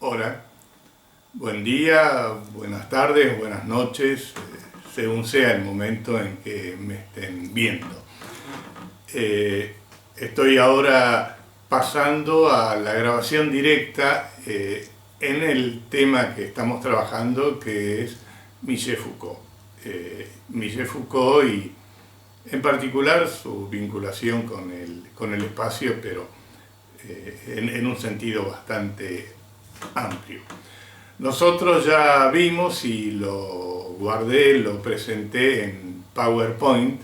Hola, buen día, buenas tardes, buenas noches, según sea el momento en que me estén viendo. Estoy ahora pasando a la grabación directa en el tema que estamos trabajando, que es Michel Foucault. Michel Foucault y en particular su vinculación con el espacio, pero en un sentido bastante amplio. Nosotros ya vimos y lo guardé, lo presenté en PowerPoint,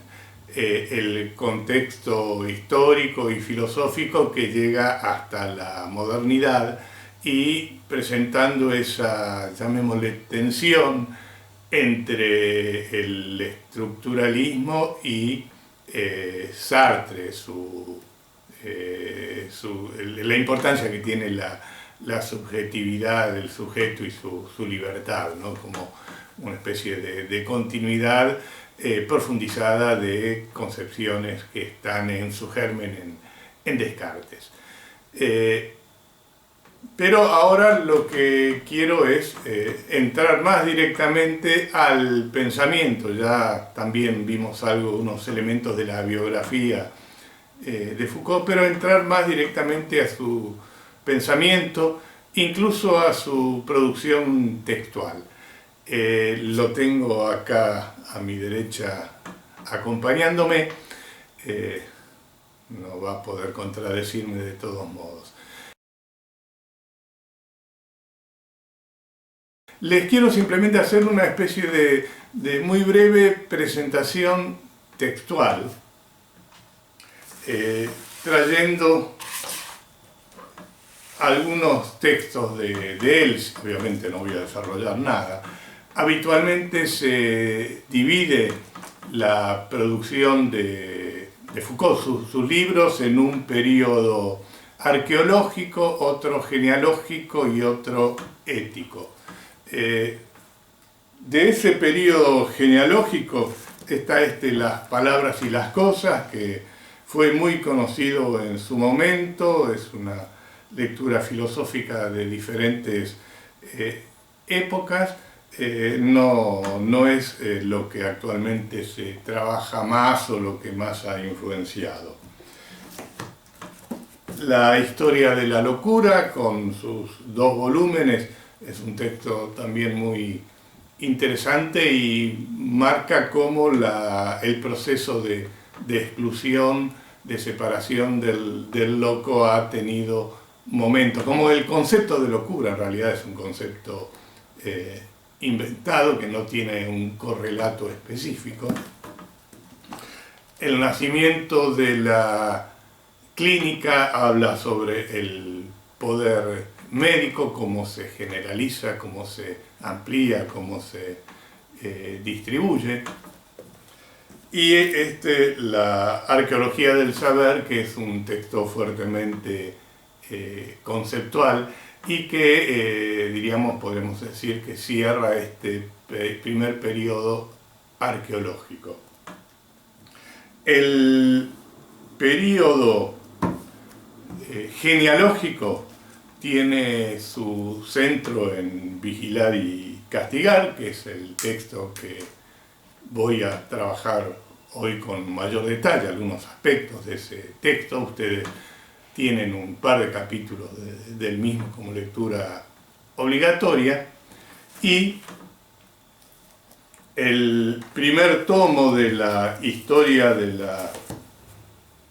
el contexto histórico y filosófico que llega hasta la modernidad y presentando esa, llamémosle, tensión entre el estructuralismo y Sartre, la importancia que tiene la subjetividad del sujeto y su libertad, ¿no? Como una especie de continuidad profundizada de concepciones que están en su germen en Descartes. Pero ahora lo que quiero es entrar más directamente al pensamiento. Ya también vimos unos elementos de la biografía de Foucault, pero entrar más directamente a su pensamiento, incluso a su producción textual. Lo tengo acá a mi derecha acompañándome, no va a poder contradecirme de todos modos. Les quiero simplemente hacer una especie de muy breve presentación textual, trayendo algunos textos de él. Obviamente no voy a desarrollar nada. Habitualmente se divide la producción de Foucault, sus libros, en un periodo arqueológico, otro genealógico y otro ético. De ese periodo genealógico está Las palabras y las cosas, que fue muy conocido en su momento, es una lectura filosófica de diferentes épocas, no es lo que actualmente se trabaja más o lo que más ha influenciado. La historia de la locura, con sus 2 volúmenes, es un texto también muy interesante y marca cómo el proceso de exclusión, de separación del loco ha tenido momentos, como el concepto de locura en realidad es un concepto inventado que no tiene un correlato específico. El nacimiento de la clínica habla sobre el poder médico, cómo se generaliza, cómo se amplía, cómo se distribuye. Y la arqueología del saber, que es un texto fuertemente conceptual y que, podemos decir que cierra este primer periodo arqueológico. El periodo genealógico tiene su centro en Vigilar y Castigar, que es el texto que voy a trabajar hoy con mayor detalle, algunos aspectos de ese texto. Ustedes tienen un par de capítulos del mismo como lectura obligatoria. Y el primer tomo de la historia de la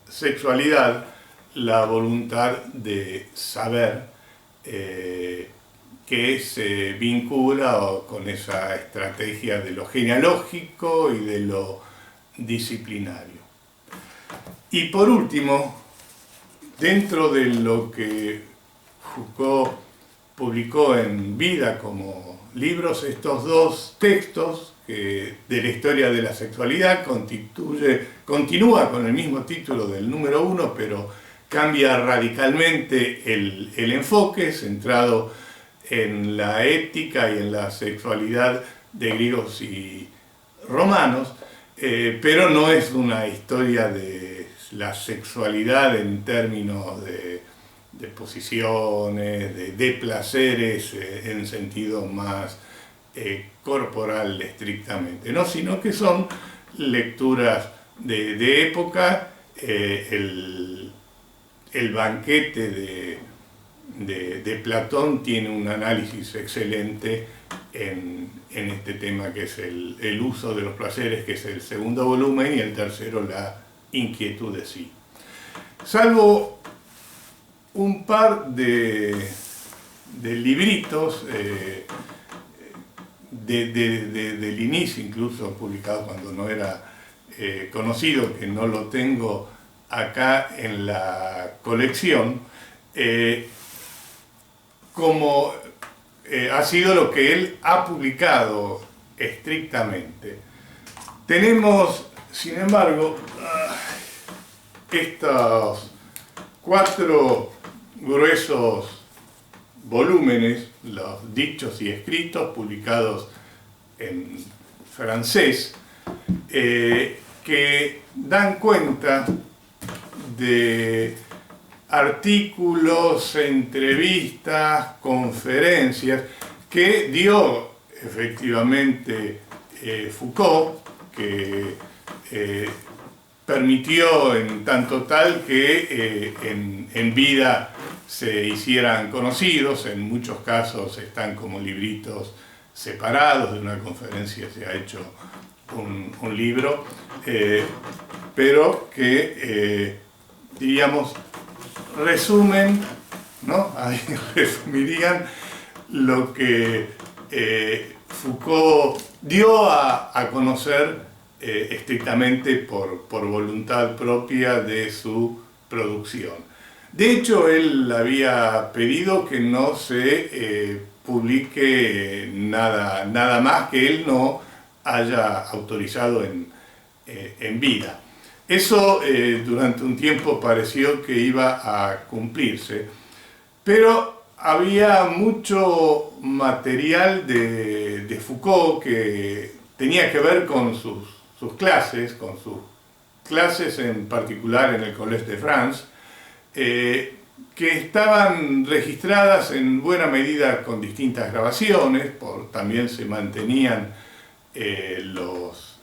sexualidad, La voluntad de saber, que se vincula con esa estrategia de lo genealógico y de lo disciplinario. Y por último, dentro de lo que Foucault publicó en vida como libros, estos 2 textos de la historia de la sexualidad continúa con el mismo título del número 1, pero cambia radicalmente el enfoque, centrado en la ética y en la sexualidad de griegos y romanos, pero no es una historia de la sexualidad en términos posiciones, de placeres en sentido más corporal estrictamente, ¿no? Sino que son lecturas de época. El banquete de Platón tiene un análisis excelente en este tema, que es el uso de los placeres, que es el segundo volumen, y el tercero, la inquietud de sí. Salvo un par de libritos del inicio, incluso publicados cuando no era conocido, que no lo tengo acá en la colección, como ha sido lo que él ha publicado estrictamente. Tenemos, sin embargo, estos 4 gruesos volúmenes, los dichos y escritos, publicados en francés, que dan cuenta de artículos, entrevistas, conferencias que dio efectivamente Foucault, que permitió en tanto tal que en vida se hicieran conocidos. En muchos casos están como libritos separados, de una conferencia se ha hecho un libro, pero que, diríamos, resumen, ¿no? Ahí resumirían lo que Foucault dio a conocer estrictamente por voluntad propia de su producción. De hecho, él había pedido que no se publique nada más que él no haya autorizado en vida. Eso durante un tiempo pareció que iba a cumplirse, pero había mucho material de Foucault que tenía que ver con sus clases, en particular en el Collège de France, que estaban registradas en buena medida con distintas grabaciones. También se mantenían los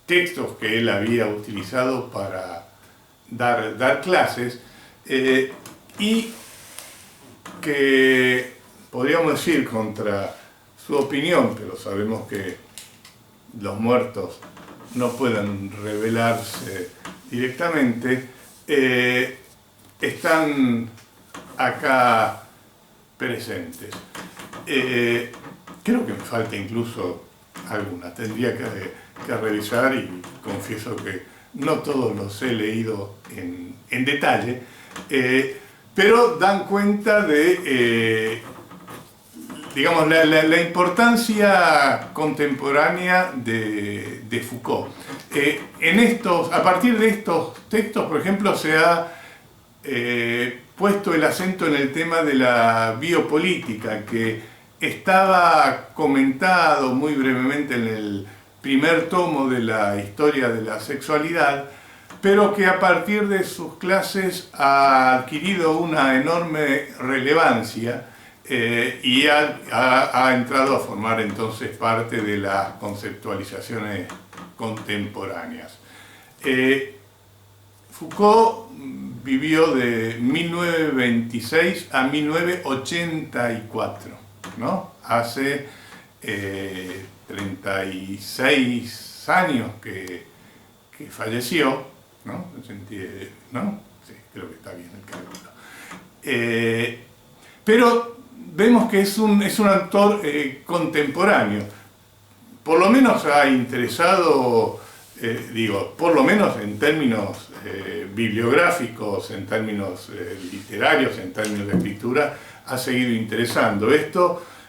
textos que él había utilizado para dar clases, y que, podríamos decir, contra su opinión, pero sabemos que los muertos no pueden revelarse directamente, están acá presentes. Creo que me falta incluso alguna, tendría que revisar, y confieso que no todos los he leído en detalle, pero dan cuenta de, digamos, la importancia contemporánea de Foucault. A partir de estos textos, por ejemplo, se ha puesto el acento en el tema de la biopolítica, que estaba comentado muy brevemente en el primer tomo de la historia de la sexualidad, pero que a partir de sus clases ha adquirido una enorme relevancia y ha entrado a formar entonces parte de las conceptualizaciones contemporáneas. Foucault vivió de 1926 a 1984, ¿no? Hace 36 años que falleció, ¿no? ¿No? Sí, creo que está bien el cálculo. Pero vemos que es un autor contemporáneo. Por lo menos ha interesado, por lo menos en términos bibliográficos, en términos literarios, en términos de escritura, ha seguido interesando.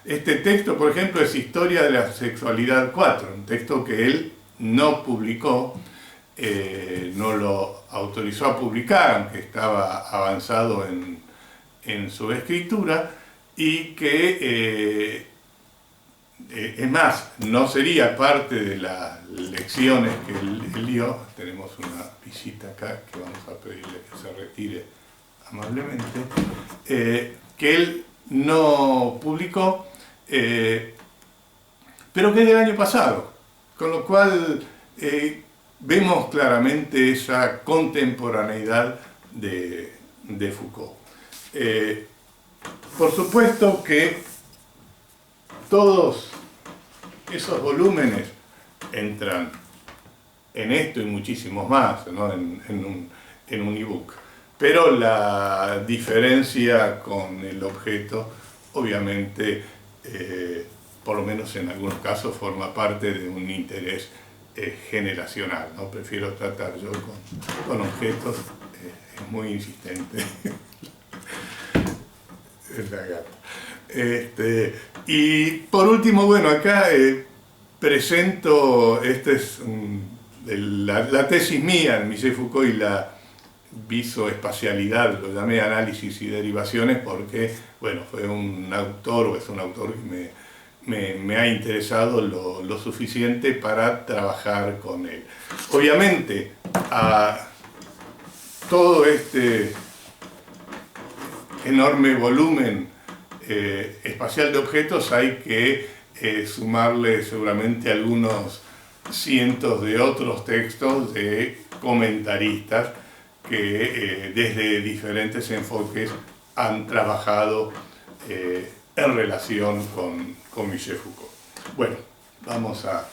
Este texto, por ejemplo, es Historia de la Sexualidad 4, un texto que él no publicó, no lo autorizó a publicar, aunque estaba avanzado en su escritura, y que, es más, no sería parte de las lecciones que él dio. Tenemos una visita acá que vamos a pedirle que se retire amablemente, que él no publicó, pero que es del año pasado, con lo cual vemos claramente esa contemporaneidad de Foucault. Por supuesto que todos esos volúmenes entran en esto y muchísimos más, ¿no? en un ebook. Pero la diferencia con el objeto, obviamente, por lo menos en algunos casos, forma parte de un interés generacional, ¿no? Prefiero tratar yo con objetos, es muy insistente. Es la gata. Y por último, bueno, acá presento, la tesis mía en Michel Foucault y la visoespacialidad, lo llamé análisis y derivaciones porque, bueno, fue un autor, o es un autor que me ha interesado lo suficiente para trabajar con él. Obviamente, a todo este enorme volumen espacial de objetos hay que sumarle seguramente algunos cientos de otros textos de comentaristas que desde diferentes enfoques han trabajado en relación con Michel Foucault. Bueno, vamos a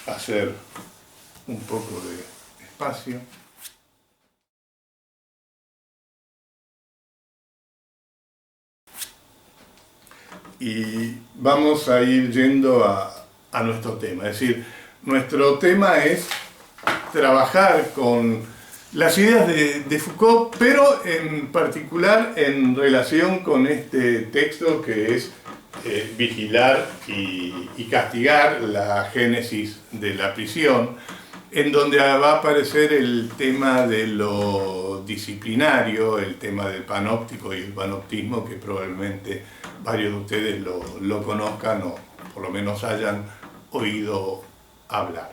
hacer un poco de espacio. Y vamos a ir yendo a nuestro tema. Es decir, nuestro tema es trabajar con las ideas de Foucault, pero en particular en relación con este texto que es Vigilar y castigar, la génesis de la prisión, en donde va a aparecer el tema de lo disciplinario, el tema del panóptico y el panoptismo, que probablemente varios de ustedes lo conozcan o por lo menos hayan oído hablar.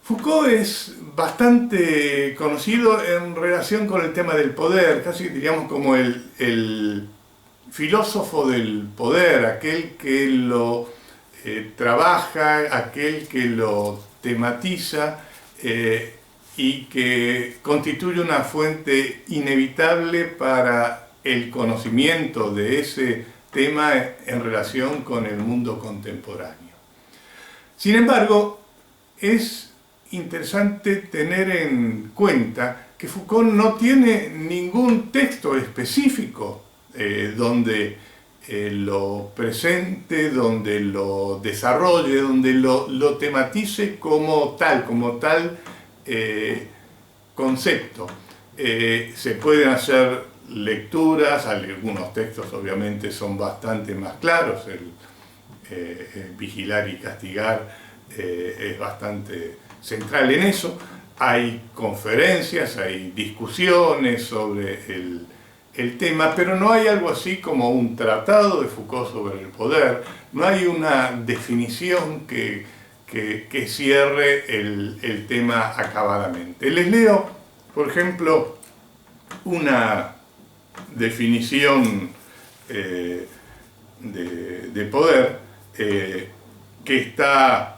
Foucault es bastante conocido en relación con el tema del poder, casi diríamos como el filósofo del poder, aquel que lo trabaja, aquel que lo tematiza y que constituye una fuente inevitable para el conocimiento de ese tema en relación con el mundo contemporáneo. Sin embargo, es interesante tener en cuenta que Foucault no tiene ningún texto específico donde lo presente, donde lo desarrolle, donde lo tematice como tal concepto. Se pueden hacer lecturas, algunos textos obviamente son bastante más claros, Vigilar y castigar es bastante central en eso. Hay conferencias, hay discusiones sobre el tema, pero no hay algo así como un tratado de Foucault sobre el poder, no hay una definición que cierre el tema acabadamente. Les leo, por ejemplo, una definición de poder que está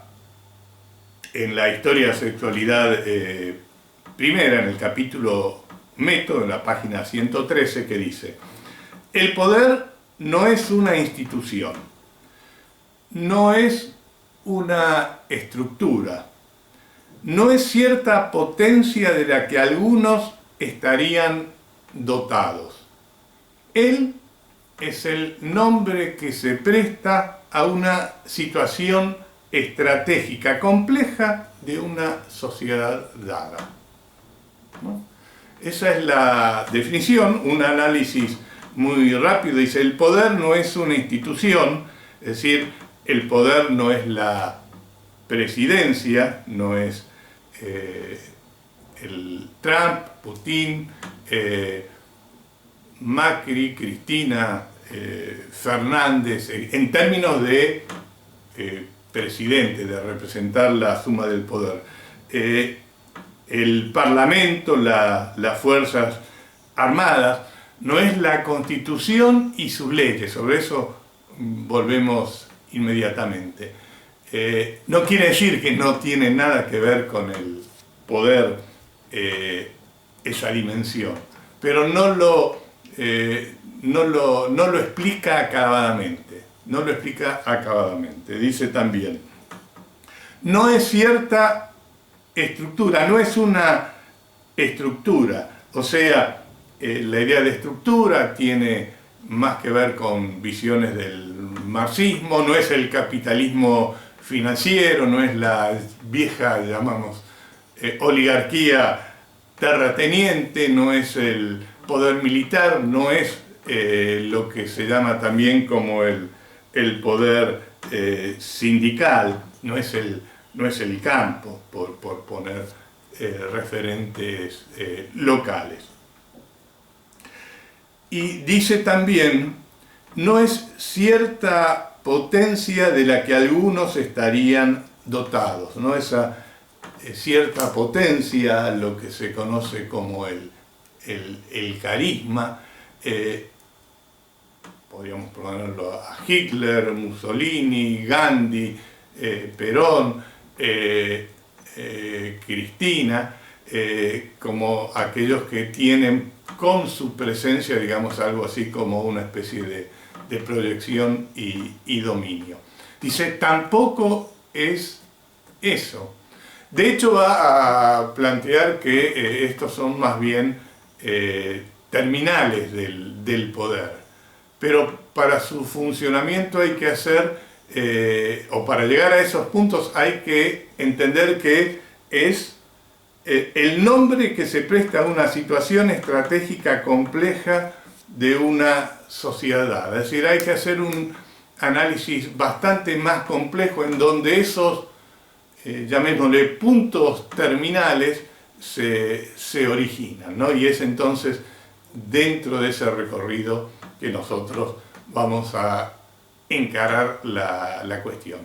en la historia de sexualidad primera, en el capítulo Método, en la página 113, que dice: el poder no es una institución, no es una estructura, no es cierta potencia de la que algunos estarían dotados. Él es el nombre que se presta a una situación estratégica compleja de una sociedad dada, ¿no? Esa es la definición, un análisis muy rápido. Dice: el poder no es una institución, es decir, el poder no es la presidencia, no es el Trump, Putin, Macri, Cristina, Fernández, en términos de presidente, de representar la suma del poder. El Parlamento, las fuerzas armadas, no es la Constitución y sus leyes. Sobre eso volvemos inmediatamente. No quiere decir que no tiene nada que ver con el poder esa dimensión, pero no lo explica acabadamente. No lo explica acabadamente. Dice también, no es cierta estructura, no es una estructura. O sea, la idea de estructura tiene más que ver con visiones del marxismo, no es el capitalismo financiero, no es la vieja, llamamos, oligarquía terrateniente, no es el poder militar, no es lo que se llama también como el poder sindical, no es el campo, por poner referentes locales. Y dice también, no es cierta potencia de la que algunos estarían dotados, ¿no? Esa cierta potencia, lo que se conoce como el carisma, podríamos ponerlo a Hitler, Mussolini, Gandhi, Perón, Cristina, como aquellos que tienen con su presencia, digamos, algo así como una especie de proyección y dominio. Dice, tampoco es eso. De hecho, va a plantear que estos son más bien terminales del poder. Pero para su funcionamiento hay que hacer, o para llegar a esos puntos hay que entender que es el nombre que se presta a una situación estratégica compleja de una sociedad. Es decir, hay que hacer un análisis bastante más complejo en donde esos, llamémosle, puntos terminales se originan, ¿no? Y es entonces dentro de ese recorrido que nosotros vamos a encarar la cuestión.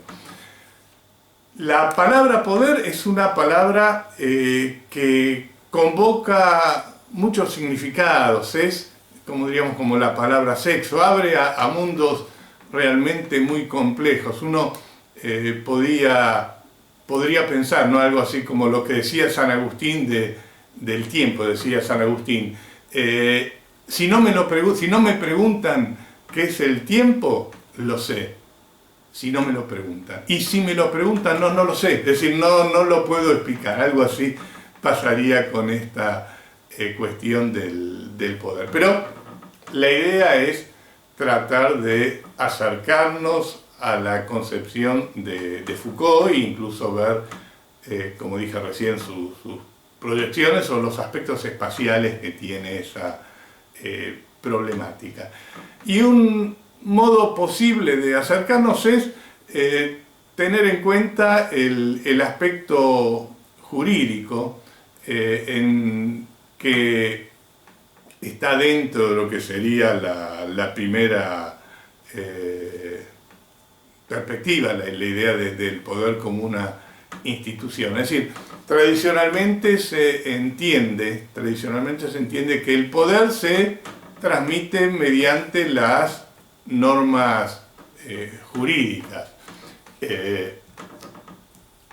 La palabra poder es una palabra que convoca muchos significados, es, como diríamos, como la palabra sexo, abre a mundos realmente muy complejos. Uno podría pensar, ¿no? Algo así como lo que decía San Agustín del tiempo, decía San Agustín, si no me preguntan qué es el tiempo, lo sé. Si no me lo preguntan. Y si me lo preguntan, no lo sé. Es decir, no lo puedo explicar. Algo así pasaría con esta cuestión del poder. Pero la idea es tratar de acercarnos a la concepción de Foucault e incluso ver, como dije recién, sus proyecciones o los aspectos espaciales que tiene esa problemática. Y un modo posible de acercarnos es tener en cuenta el aspecto jurídico que está dentro de lo que sería la primera perspectiva, la idea del poder como una institución. Es decir, tradicionalmente se entiende que el poder se transmite mediante las normas jurídicas.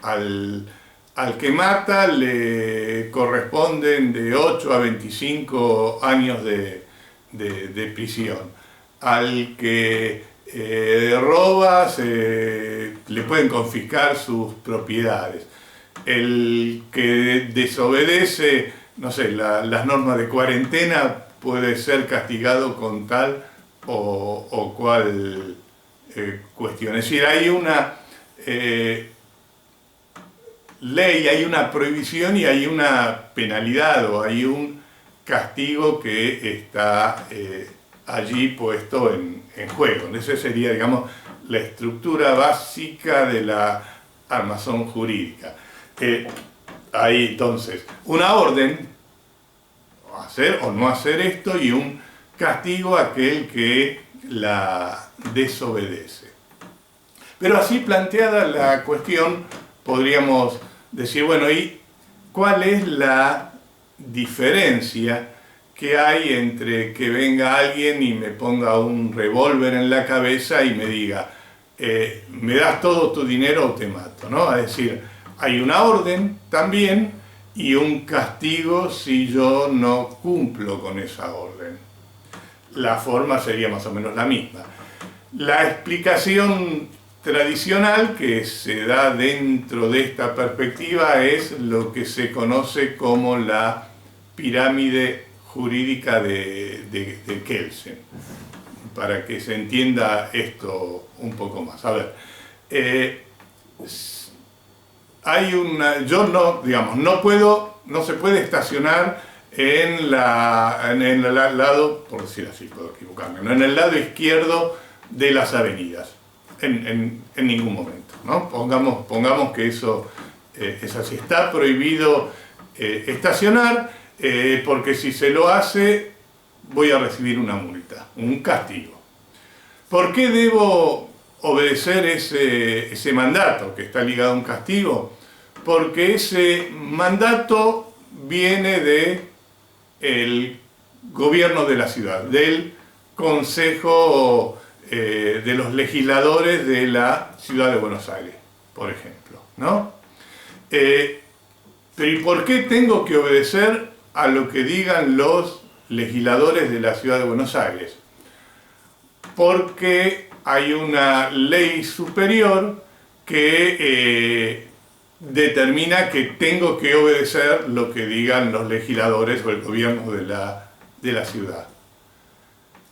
Al que mata le corresponden de 8 a 25 años de prisión. Al que roba le pueden confiscar sus propiedades. El que desobedece, no sé, las normas de cuarentena puede ser castigado con tal o cual cuestión. Es decir, hay una ley, hay una prohibición y hay una penalidad o hay un castigo que está allí puesto en juego. Esa sería, digamos, la estructura básica de la armazón jurídica. Hay entonces una orden, hacer o no hacer esto, y un castigo a aquel que la desobedece. Pero así planteada la cuestión, podríamos decir, bueno, ¿y cuál es la diferencia que hay entre que venga alguien y me ponga un revólver en la cabeza y me diga, me das todo tu dinero o te mato, ¿no? Es decir, hay una orden también y un castigo si yo no cumplo con esa orden. La forma sería más o menos la misma. La explicación tradicional que se da dentro de esta perspectiva es lo que se conoce como la pirámide jurídica de Kelsen, para que se entienda esto un poco más. A ver, hay una, yo no, digamos, no se puede estacionar en el lado, por decir así, puedo equivocarme, ¿no? En el lado izquierdo de las avenidas, en ningún momento, ¿no? Pongamos que eso es así. Está prohibido estacionar, porque si se lo hace voy a recibir una multa, un castigo. ¿Por qué debo obedecer ese mandato que está ligado a un castigo? Porque ese mandato viene del gobierno de la ciudad, del Consejo de los legisladores de la ciudad de Buenos Aires, por ejemplo, ¿no? Pero ¿y por qué tengo que obedecer a lo que digan los legisladores de la ciudad de Buenos Aires? Porque hay una ley superior que determina que tengo que obedecer lo que digan los legisladores o el gobierno de la ciudad.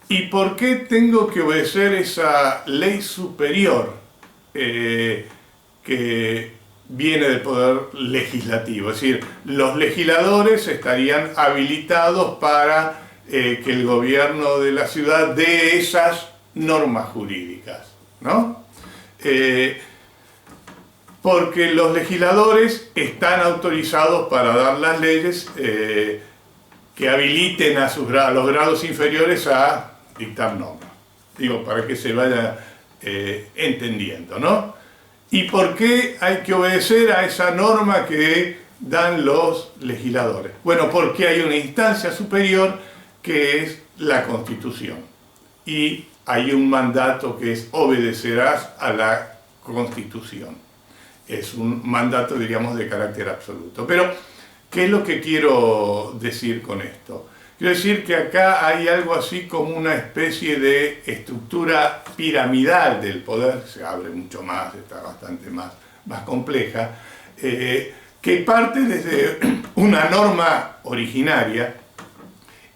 ¿Y por qué tengo que obedecer esa ley superior que viene del poder legislativo? Es decir, los legisladores estarían habilitados para que el gobierno de la ciudad dé esas normas jurídicas, ¿no? Porque los legisladores están autorizados para dar las leyes que habiliten a los grados inferiores a dictar normas. Digo, para que se vaya entendiendo, ¿no? ¿Y por qué hay que obedecer a esa norma que dan los legisladores? Bueno, porque hay una instancia superior que es la Constitución. Y hay un mandato que es obedecerás a la Constitución. Es un mandato, diríamos, de carácter absoluto. Pero, ¿qué es lo que quiero decir con esto? Quiero decir que acá hay algo así como una especie de estructura piramidal del poder, se abre mucho más, está bastante más compleja, que parte desde una norma originaria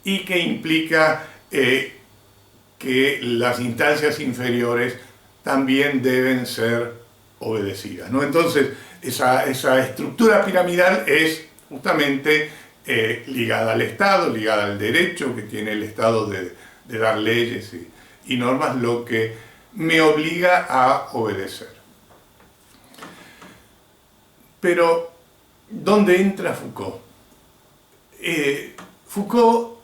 y que implica que las instancias inferiores también deben ser obedecidas, ¿no? Entonces, esa estructura piramidal es justamente ligada al Estado, ligada al derecho que tiene el Estado de dar leyes y normas, lo que me obliga a obedecer. Pero, ¿dónde entra Foucault? Foucault,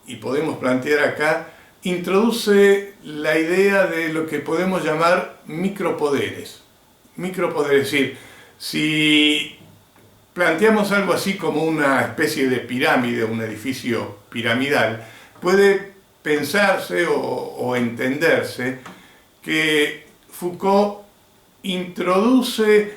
y podemos plantear acá, introduce la idea de lo que podemos llamar micropoderes. Micropoderes, es decir, si planteamos algo así como una especie de pirámide, un edificio piramidal, puede pensarse o entenderse que Foucault introduce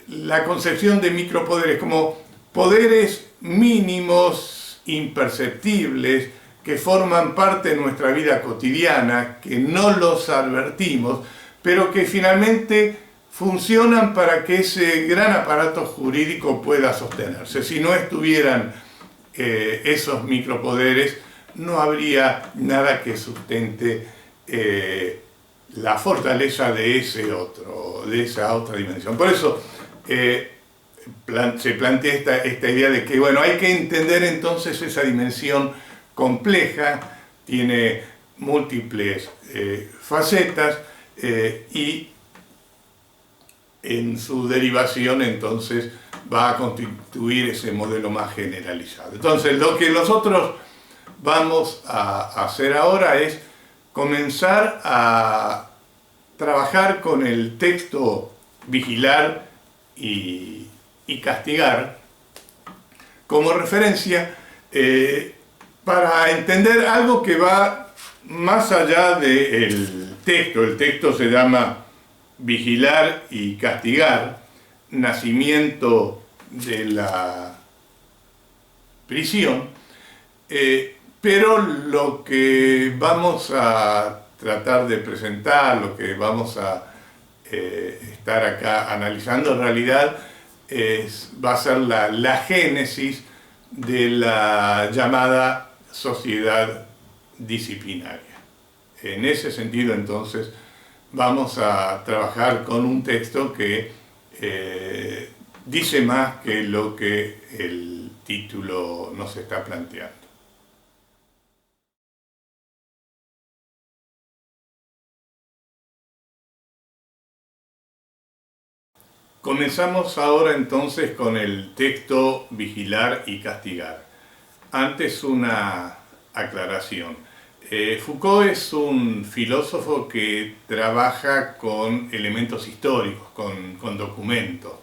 la concepción de micropoderes como poderes mínimos, imperceptibles, que forman parte de nuestra vida cotidiana, que no los advertimos, pero que finalmente funcionan para que ese gran aparato jurídico pueda sostenerse. Si no estuvieran esos micropoderes, no habría nada que sustente la fortaleza de esa otra dimensión. Por eso se plantea esta idea de que, bueno, hay que entender entonces esa dimensión compleja, tiene múltiples facetas y en su derivación entonces va a constituir ese modelo más generalizado. Entonces lo que nosotros vamos a hacer ahora es comenzar a trabajar con el texto Vigilar y Castigar como referencia para entender algo que va más allá del texto. El texto se llama Vigilar y castigar, nacimiento de la prisión, pero lo que vamos a tratar de presentar, lo que vamos a estar acá analizando en realidad va a ser la génesis de la llamada sociedad disciplinaria. En ese sentido, entonces, vamos a trabajar con un texto que dice más que lo que el título nos está planteando. Comenzamos ahora entonces con el texto Vigilar y castigar. Antes una aclaración. Foucault es un filósofo que trabaja con elementos históricos, con documentos,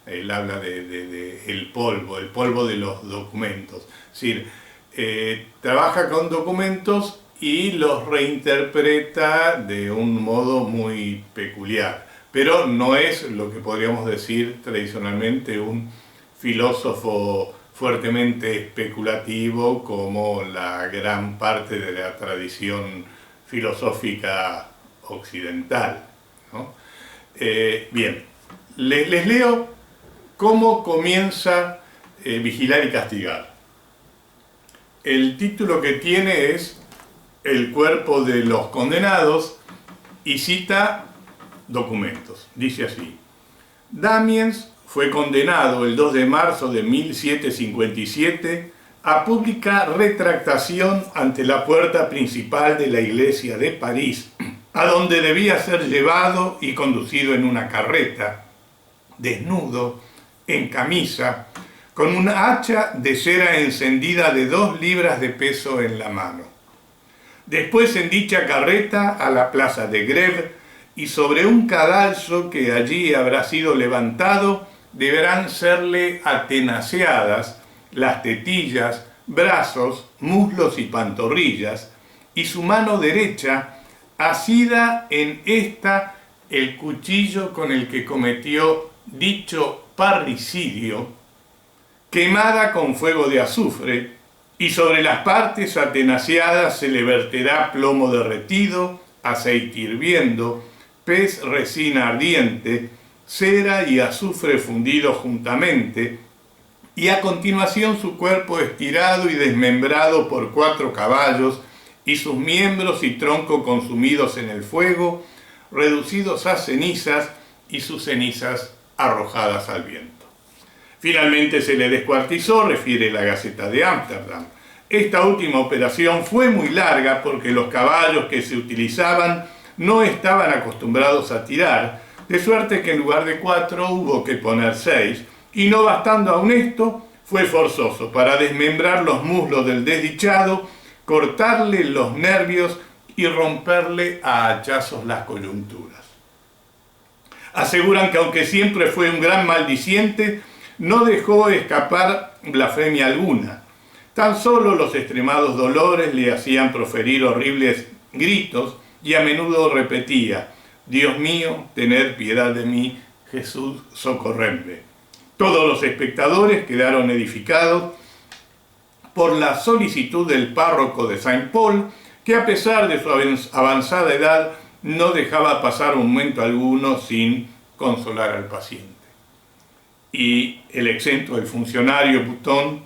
él habla de el polvo de los documentos. Es decir, trabaja con documentos y los reinterpreta de un modo muy peculiar. Pero no es lo que podríamos decir tradicionalmente un filósofo fuertemente especulativo como la gran parte de la tradición filosófica occidental, ¿no? Bien, les leo cómo comienza Vigilar y castigar. El título que tiene es El cuerpo de los condenados y cita documentos. Dice así: Damiens fue condenado el 2 de marzo de 1757 a pública retractación ante la puerta principal de la iglesia de París, a donde debía ser llevado y conducido en una carreta, desnudo, en camisa, con una hacha de cera encendida de 2 libras de peso en la mano. Después en dicha carreta a la plaza de Grève, y sobre un cadalso que allí habrá sido levantado, deberán serle atenaceadas las tetillas, brazos, muslos y pantorrillas, y su mano derecha asida en esta el cuchillo con el que cometió dicho parricidio, quemada con fuego de azufre, y sobre las partes atenaceadas se le verterá plomo derretido, aceite hirviendo, pez resina ardiente, cera y azufre fundidos juntamente, y a continuación su cuerpo estirado y desmembrado por 4 caballos, y sus miembros y tronco consumidos en el fuego, reducidos a cenizas, y sus cenizas arrojadas al viento. Finalmente se le descuartizó, refiere la Gaceta de Ámsterdam. Esta última operación fue muy larga porque los caballos que se utilizaban no estaban acostumbrados a tirar, de suerte que en lugar de 4 hubo que poner 6, y no bastando aún esto, fue forzoso para desmembrar los muslos del desdichado, cortarle los nervios y romperle a hachazos las coyunturas. Aseguran que aunque siempre fue un gran maldiciente, no dejó escapar blasfemia alguna. Tan solo los extremados dolores le hacían proferir horribles gritos, y a menudo repetía: Dios mío, tened piedad de mí, Jesús, socorredme. Todos los espectadores quedaron edificados por la solicitud del párroco de Saint-Paul, que a pesar de su avanzada edad no dejaba pasar un momento alguno sin consolar al paciente. Y el exento del funcionario Bouton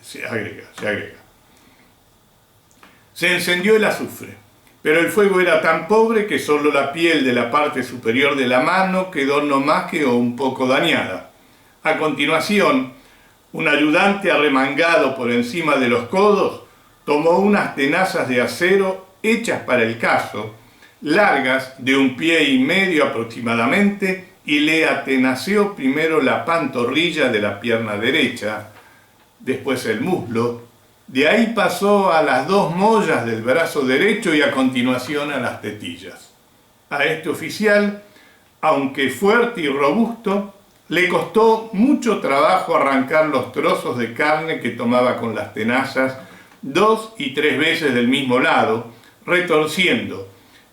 se agrega. Se encendió el azufre, pero el fuego era tan pobre que solo la piel de la parte superior de la mano quedó no más que un poco dañada. A continuación, un ayudante arremangado por encima de los codos tomó unas tenazas de acero hechas para el caso, largas de 1,5 pies aproximadamente, y le atenaceó primero la pantorrilla de la pierna derecha, después el muslo. De ahí pasó a las 2 mollas del brazo derecho y a continuación a las tetillas. A este oficial, aunque fuerte y robusto, Le costó mucho trabajo arrancar los trozos de carne que tomaba con las tenazas 2 y 3 veces del mismo lado, retorciendo,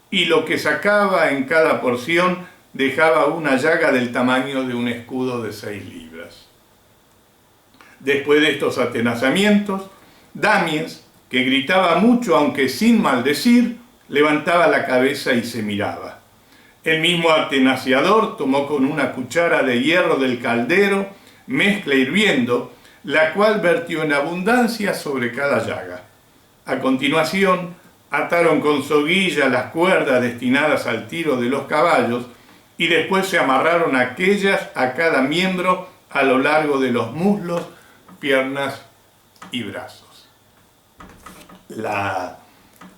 y lo que sacaba en cada porción dejaba una llaga del tamaño de un escudo de 6 libras. Después de estos atenazamientos, Damies, que gritaba mucho aunque sin maldecir, levantaba la cabeza y se miraba. El mismo atenaciador tomó con una cuchara de hierro del caldero mezcla hirviendo, la cual vertió en abundancia sobre cada llaga. A continuación, ataron con soguilla las cuerdas destinadas al tiro de los caballos y después se amarraron aquellas a cada miembro a lo largo de los muslos, piernas y brazos. La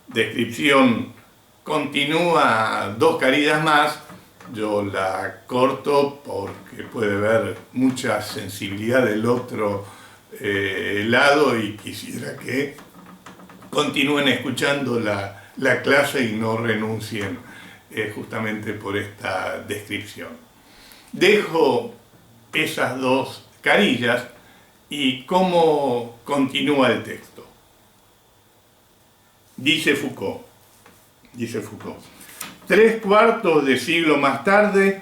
descripción continúa 2 carillas más. Yo la corto porque puede haber mucha sensibilidad del otro lado y quisiera que continúen escuchando la clase y no renuncien justamente por esta descripción. Dejo esas 2 carillas y cómo continúa el texto. Dice Foucault, 3/4 de siglo más tarde,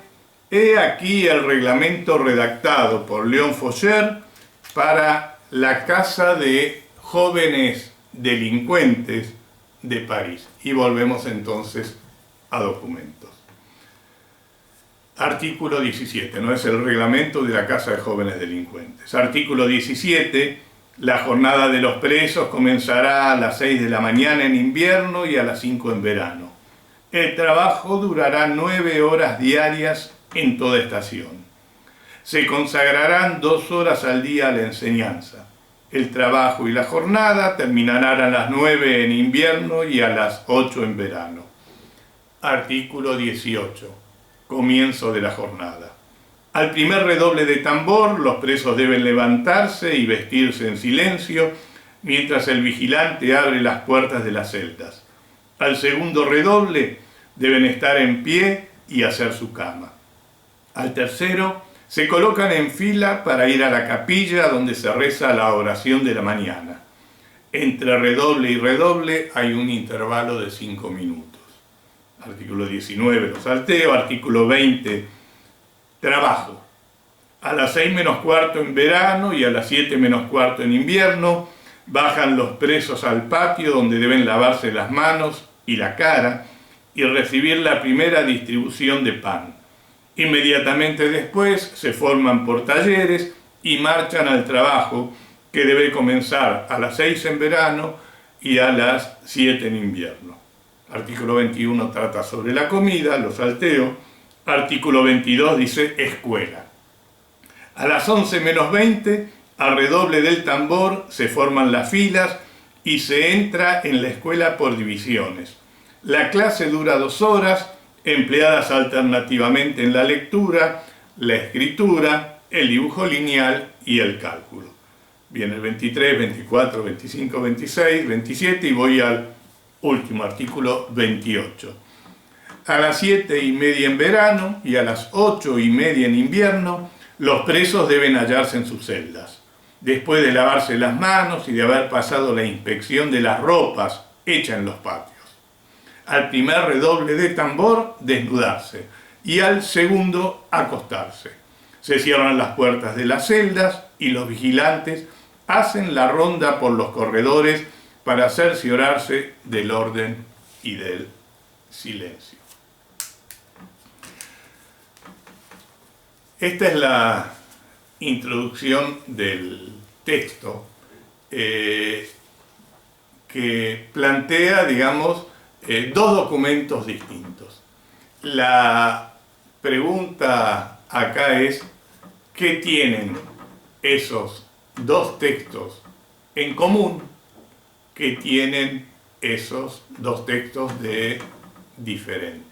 he aquí el reglamento redactado por Léon Faucher para la Casa de Jóvenes Delincuentes de París. Y volvemos entonces a documentos. Artículo 17, no es el reglamento de la Casa de Jóvenes Delincuentes. Artículo 17, la jornada de los presos comenzará a las 6 de la mañana en invierno y a las 5 en verano. El trabajo durará 9 horas diarias en toda estación. Se consagrarán 2 horas al día a la enseñanza. El trabajo y la jornada terminarán a las 9 en invierno y a las 8 en verano. Artículo 18. Comienzo de la jornada. Al primer redoble de tambor, los presos deben levantarse y vestirse en silencio, mientras el vigilante abre las puertas de las celdas. Al segundo redoble, deben estar en pie y hacer su cama. Al tercero, se colocan en fila para ir a la capilla donde se reza la oración de la mañana. Entre redoble y redoble hay un intervalo de 5 minutos. Artículo 19, lo salteo. Artículo 20, trabajo. A las 6 menos cuarto en verano y a las 7 menos cuarto en invierno, bajan los presos al patio donde deben lavarse las manos y la cara y recibir la primera distribución de pan. Inmediatamente después se forman por talleres y marchan al trabajo, que debe comenzar a las 6 en verano y a las 7 en invierno. Artículo 21 trata sobre la comida, lo salteo. Artículo 22 dice escuela. A las 11 menos 20, al redoble del tambor, se forman las filas y se entra en la escuela por divisiones. La clase dura 2 horas, empleadas alternativamente en la lectura, la escritura, el dibujo lineal y el cálculo. Viene el 23, 24, 25, 26, 27 y voy al último artículo 28. A las 7:30 en verano y a las 8:30 en invierno, los presos deben hallarse en sus celdas. Después de lavarse las manos y de haber pasado la inspección de las ropas hecha en los patios. Al primer redoble de tambor, desnudarse, y al segundo, acostarse. Se cierran las puertas de las celdas y los vigilantes hacen la ronda por los corredores para cerciorarse del orden y del silencio. Esta es la introducción del texto que plantea, digamos, 2 documentos distintos. La pregunta acá es, ¿qué tienen esos 2 textos en común? ¿Qué tienen esos 2 textos de diferente?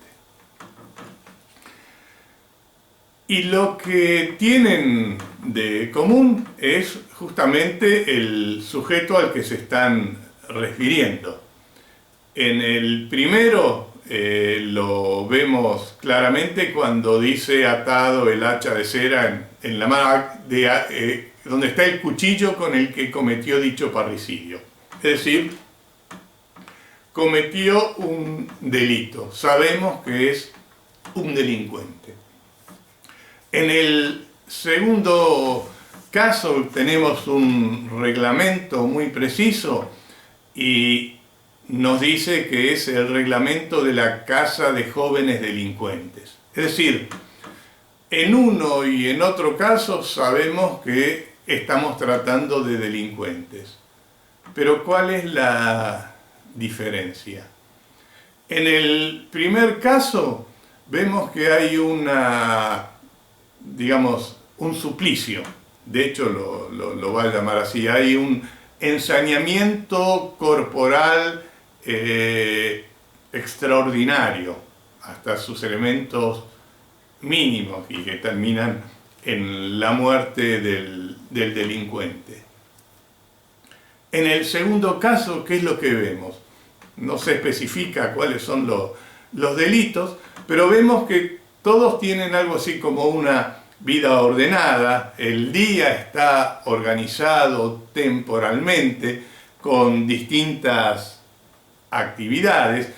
Y lo que tienen de común es justamente el sujeto al que se están refiriendo. En el primero, lo vemos claramente cuando dice atado el hacha de cera en la mano, donde está el cuchillo con el que cometió dicho parricidio. Es decir, cometió un delito. Sabemos que es un delincuente. En el segundo caso tenemos un reglamento muy preciso y nos dice que es el reglamento de la Casa de Jóvenes Delincuentes. Es decir, en uno y en otro caso sabemos que estamos tratando de delincuentes. Pero ¿cuál es la diferencia? En el primer caso vemos que hay un suplicio. De hecho lo va a llamar así. Hay un ensañamiento corporal extraordinario, hasta sus elementos mínimos, y que terminan en la muerte del delincuente. En el segundo caso, ¿qué es lo que vemos? No se especifica cuáles son los delitos, pero vemos que todos tienen algo así como una vida ordenada. El día está organizado temporalmente con distintas actividades.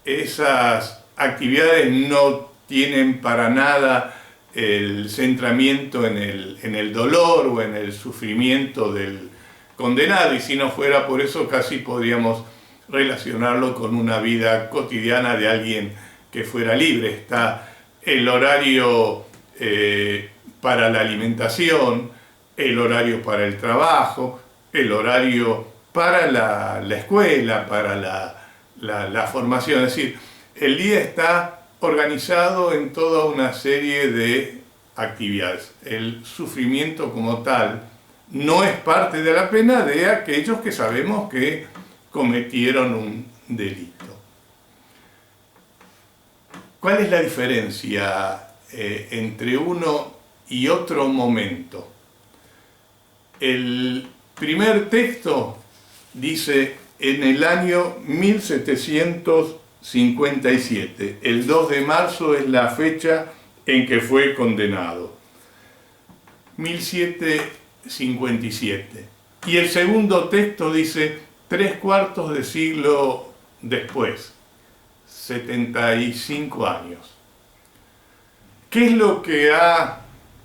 Esas actividades no tienen para nada el centramiento en el dolor o en el sufrimiento del condenado, y si no fuera por eso casi podríamos relacionarlo con una vida cotidiana de alguien que fuera libre. Está el horario para la alimentación, el horario para el trabajo, el horario para la escuela, para la formación. Es decir, el día está organizado en toda una serie de actividades. El sufrimiento como tal no es parte de la pena de aquellos que sabemos que cometieron un delito. ¿Cuál es la diferencia entre uno y otro momento? El primer texto dice en el año 1757, el 2 de marzo es la fecha en que fue condenado. 1757. Y el segundo texto dice 3/4 de siglo después, 75 años. ¿Qué es lo que ha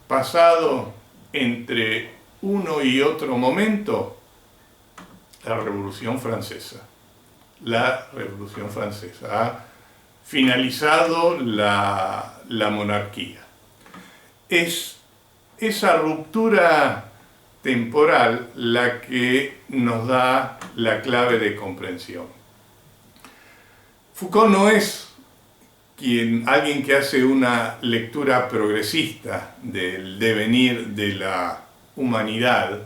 pasado entre uno y otro momento? La Revolución Francesa. La Revolución Francesa ha finalizado la monarquía. Es esa ruptura temporal la que nos da la clave de comprensión. Foucault no es alguien que hace una lectura progresista del devenir de la humanidad,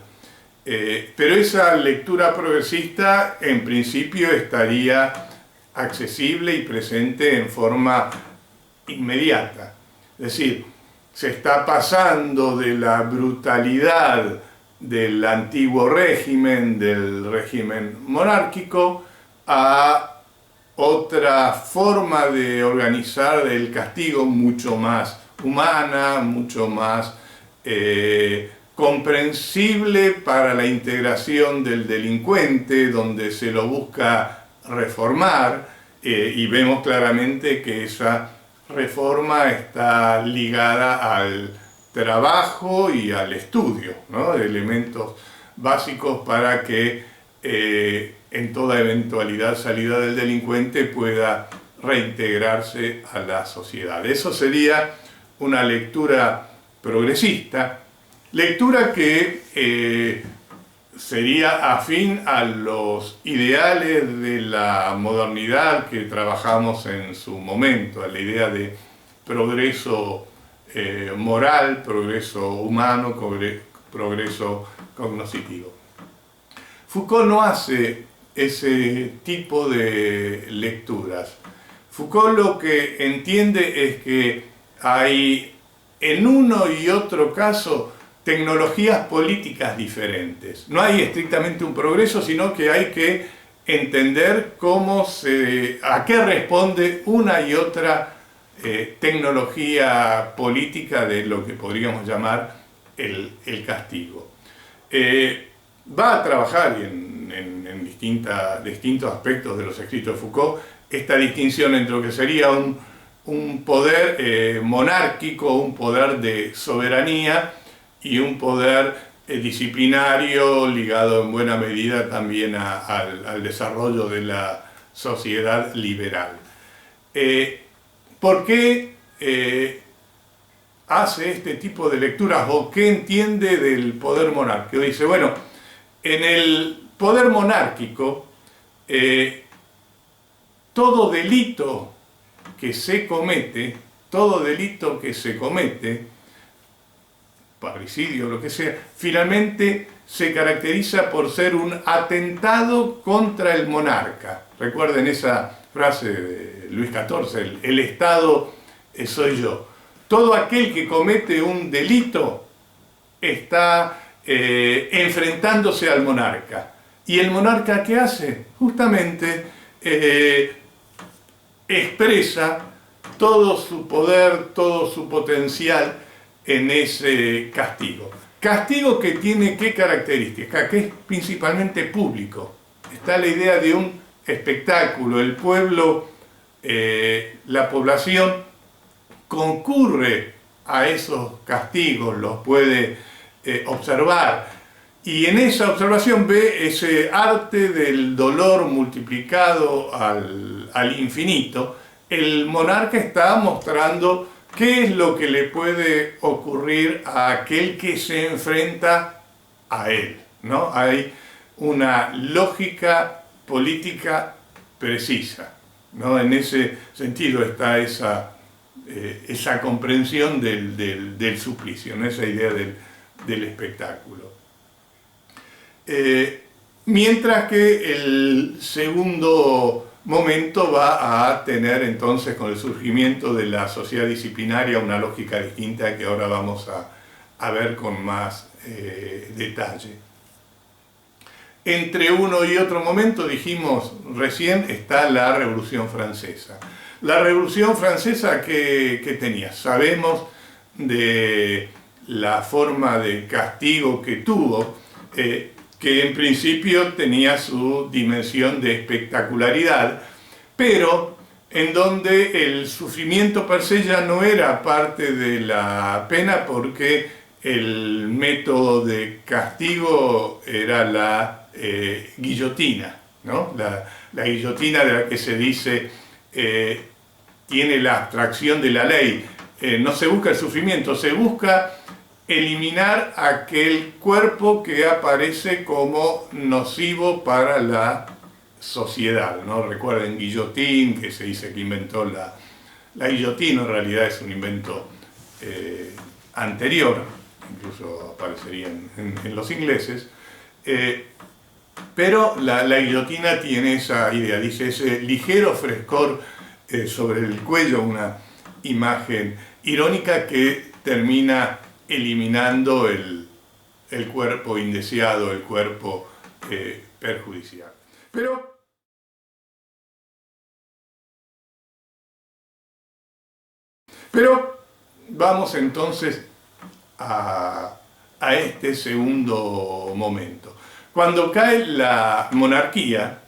pero esa lectura progresista en principio estaría accesible y presente en forma inmediata. Es decir, se está pasando de la brutalidad del antiguo régimen, del régimen monárquico, a otra forma de organizar el castigo mucho más humana, mucho más comprensible para la integración del delincuente, donde se lo busca reformar, y vemos claramente que esa reforma está ligada al trabajo y al estudio, ¿no? De elementos básicos para que en toda eventualidad salida del delincuente pueda reintegrarse a la sociedad. Eso sería una lectura progresista, lectura que sería afín a los ideales de la modernidad que trabajamos en su momento, a la idea de progreso moral, progreso humano, progreso cognoscitivo. Foucault no hace ese tipo de lecturas. Foucault lo que entiende es que hay en uno y otro caso tecnologías políticas diferentes. No hay estrictamente un progreso, sino que hay que entender a qué responde una y otra tecnología política de lo que podríamos llamar el castigo. Va a trabajar en distintos aspectos de los escritos de Foucault esta distinción entre lo que sería un poder monárquico, un poder de soberanía y un poder disciplinario ligado en buena medida también al desarrollo de la sociedad liberal. ¿Por qué hace este tipo de lecturas o qué entiende del poder monárquico? Dice, bueno, en el poder monárquico todo delito que se comete, parricidio o lo que sea, finalmente se caracteriza por ser un atentado contra el monarca. Recuerden esa frase de Luis XIV, el Estado soy yo. Todo aquel que comete un delito está enfrentándose al monarca. ¿Y el monarca qué hace? Justamente expresa todo su poder, todo su potencial en ese castigo. Castigo que tiene ¿qué característica? Que es principalmente público. Está la idea de un espectáculo. El pueblo, la población concurre a esos castigos, los puede observar. Y en esa observación ve ese arte del dolor multiplicado al infinito. El monarca está mostrando qué es lo que le puede ocurrir a aquel que se enfrenta a él, ¿no? Hay una lógica política precisa, ¿no? En ese sentido está esa comprensión del suplicio, ¿no? Esa idea del espectáculo. Mientras que el segundo momento va a tener entonces con el surgimiento de la sociedad disciplinaria una lógica distinta que ahora vamos a ver con más detalle. Entre uno y otro momento, dijimos recién, está la Revolución Francesa. La Revolución Francesa, ¿qué tenía? Sabemos de la forma de castigo que tuvo, que en principio tenía su dimensión de espectacularidad, pero en donde el sufrimiento per se ya no era parte de la pena porque el método de castigo era la guillotina, ¿no? La guillotina de la que se dice tiene la abstracción de la ley. No se busca el sufrimiento, se busca eliminar aquel cuerpo que aparece como nocivo para la sociedad, ¿no? Recuerden Guillotín, que se dice que inventó la guillotina, en realidad es un invento anterior, incluso aparecería en los ingleses, pero la guillotina tiene esa idea, dice ese ligero frescor sobre el cuello, una imagen irónica que termina eliminando el cuerpo indeseado, el cuerpo perjudicial. Pero vamos entonces a este segundo momento. Cuando cae la monarquía,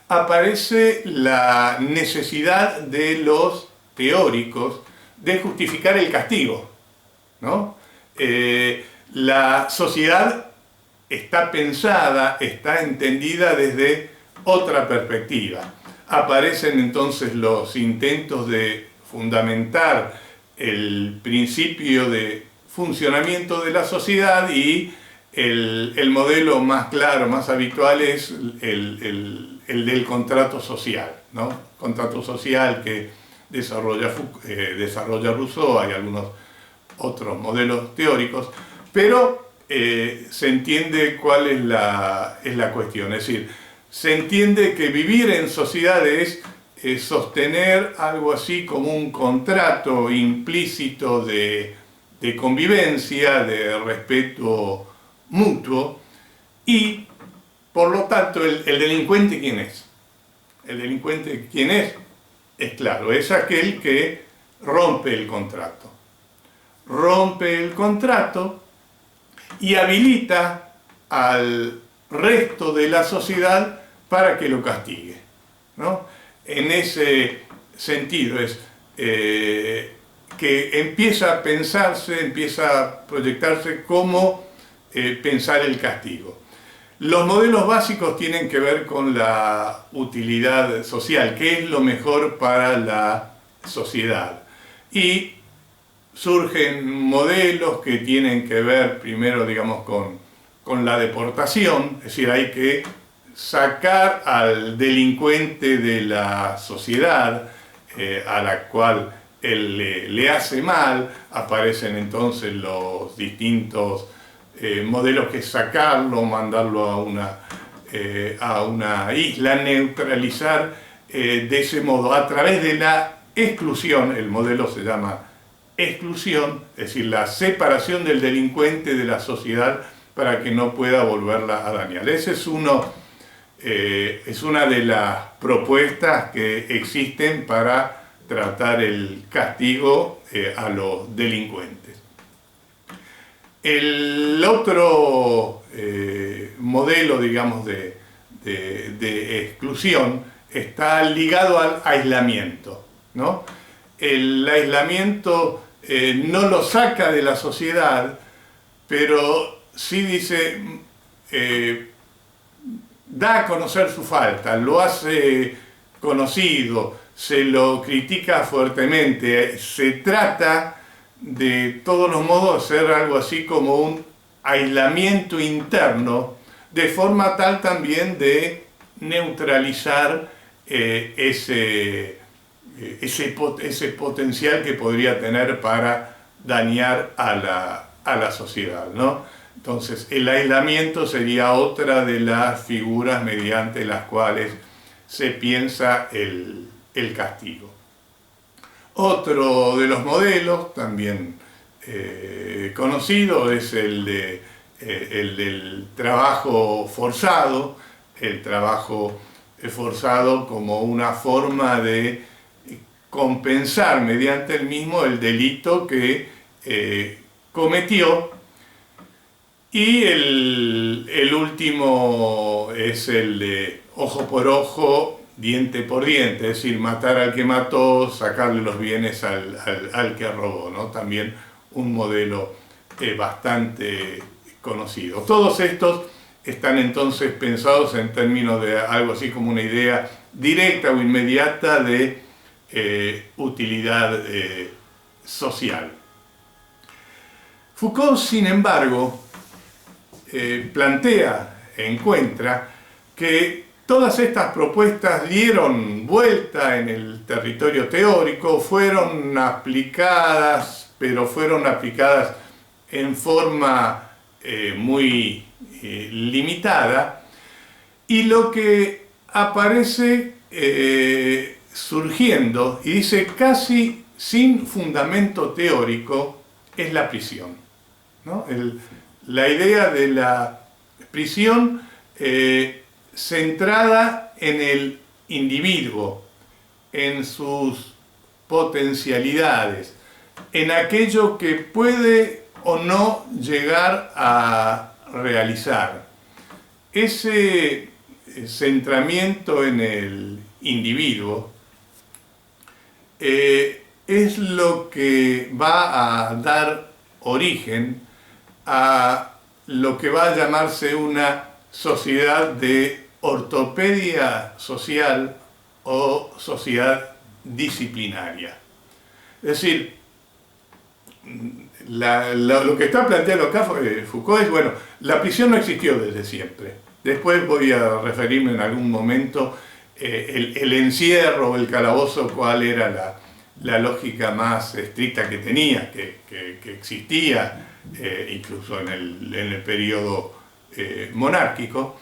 aparece la necesidad de los teóricos de justificar el castigo, ¿no? La sociedad está pensada, está entendida desde otra perspectiva. Aparecen entonces los intentos de fundamentar el principio de funcionamiento de la sociedad y el modelo más claro, más habitual es el del contrato social, ¿no? Contrato social que desarrolla Rousseau, hay algunos otros modelos teóricos, pero se entiende cuál es la cuestión. Es decir, se entiende que vivir en sociedad es sostener algo así como un contrato implícito de convivencia, de respeto mutuo, y Por lo tanto, el delincuente, ¿quién es? El delincuente, ¿quién es? Es claro, es aquel que rompe el contrato. Rompe el contrato y habilita al resto de la sociedad para que lo castigue, ¿no? En ese sentido es que empieza a pensarse, empieza a proyectarse cómo pensar el castigo. Los modelos básicos tienen que ver con la utilidad social, qué es lo mejor para la sociedad. Y surgen modelos que tienen que ver primero, digamos, con la deportación, es decir, hay que sacar al delincuente de la sociedad a la cual él le hace mal. Aparecen entonces los distintos modelos que sacarlo, mandarlo a una isla, neutralizar de ese modo, a través de la exclusión. El modelo se llama exclusión, es decir, la separación del delincuente de la sociedad para que no pueda volverla a dañar. Ese es una de las propuestas que existen para tratar el castigo a los delincuentes. El otro modelo, digamos, de exclusión está ligado al aislamiento, ¿no? El aislamiento no lo saca de la sociedad, pero sí dice, da a conocer su falta, lo hace conocido, se lo critica fuertemente, se trata de todos los modos hacer algo así como un aislamiento interno, de forma tal también de neutralizar ese potencial que podría tener para dañar a la sociedad, ¿no? Entonces, el aislamiento sería otra de las figuras mediante las cuales se piensa el castigo. Otro de los modelos, también conocido, es el del trabajo forzado. El trabajo forzado como una forma de compensar mediante el mismo el delito que cometió. Y el último es el de ojo por ojo, diente por diente, es decir, matar al que mató, sacarle los bienes al que robó, ¿no? También un modelo bastante conocido. Todos estos están entonces pensados en términos de algo así como una idea directa o inmediata de utilidad social. Foucault, sin embargo, encuentra que todas estas propuestas dieron vuelta en el territorio teórico, fueron aplicadas, pero fueron aplicadas en forma muy limitada, y lo que aparece surgiendo, y dice casi sin fundamento teórico, es la prisión, ¿no? La idea de la prisión centrada en el individuo, en sus potencialidades, en aquello que puede o no llegar a realizar. Ese centramiento en el individuo es lo que va a dar origen a lo que va a llamarse una sociedad de ortopedia social o sociedad disciplinaria. Es decir, lo que está planteando acá Foucault es, bueno, la prisión no existió desde siempre. Después voy a referirme en algún momento el encierro o el calabozo, cuál era la lógica más estricta que tenía, que existía incluso en el periodo monárquico,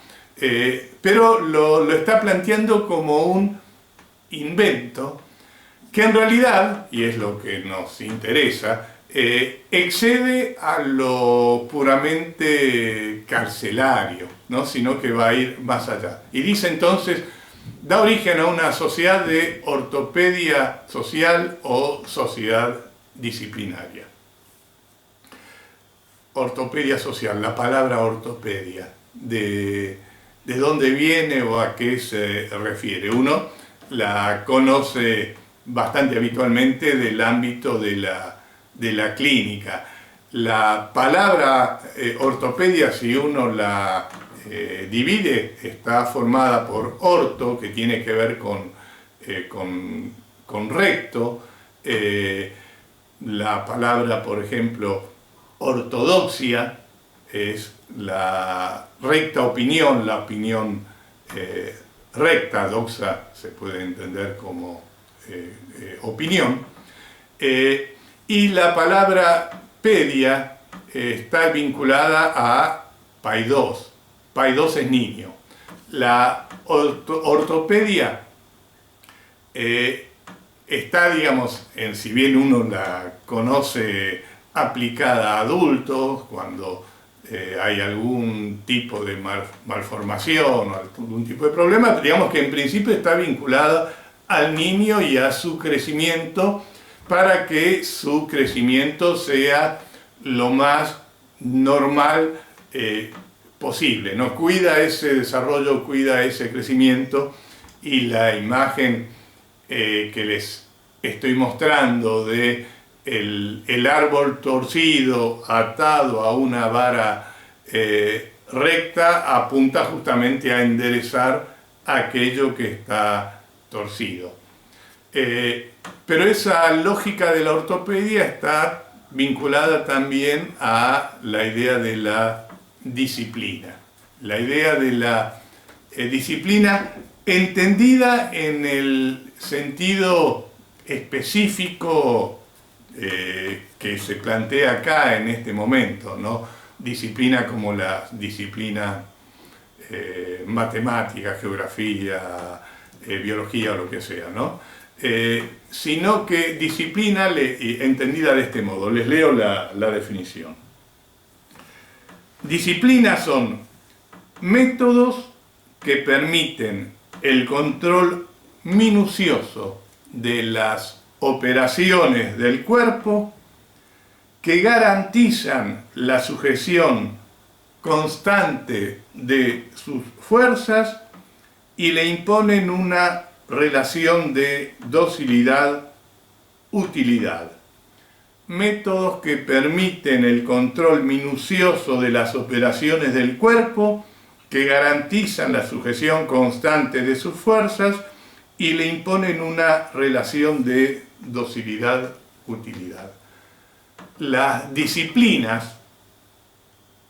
pero lo está planteando como un invento que en realidad, y es lo que nos interesa, excede a lo puramente carcelario, ¿no? Sino que va a ir más allá. Y dice entonces, da origen a una sociedad de ortopedia social o sociedad disciplinaria. Ortopedia social, la palabra ortopedia, ¿de dónde viene o a qué se refiere? Uno la conoce bastante habitualmente del ámbito de la clínica. La palabra ortopedia, si uno la divide, está formada por orto, que tiene que ver con recto. La palabra, por ejemplo, ortodoxia es la recta opinión, la opinión recta, doxa se puede entender como opinión. Y la palabra pedia está vinculada a paidos. Paidos es niño. La ortopedia está, digamos, si bien uno la conoce aplicada a adultos, cuando hay algún tipo de malformación o algún tipo de problema, digamos que en principio está vinculada al niño y a su crecimiento, para que su crecimiento sea lo más normal posible, ¿no? Cuida ese desarrollo, cuida ese crecimiento, y la imagen que les estoy mostrando de el árbol torcido atado a una vara recta apunta justamente a enderezar aquello que está torcido. Pero esa lógica de la ortopedia está vinculada también a la idea de la disciplina. La idea de la disciplina entendida en el sentido específico que se plantea acá en este momento, ¿no? Disciplina como la disciplina matemática, geografía, biología o lo que sea, ¿no? Sino que disciplina entendida de este modo. Les leo la definición. Disciplinas son métodos que permiten el control minucioso de las operaciones del cuerpo, que garantizan la sujeción constante de sus fuerzas y le imponen una relación de docilidad-utilidad. Métodos que permiten el control minucioso de las operaciones del cuerpo, que garantizan la sujeción constante de sus fuerzas y le imponen una relación de docilidad-utilidad. Las disciplinas,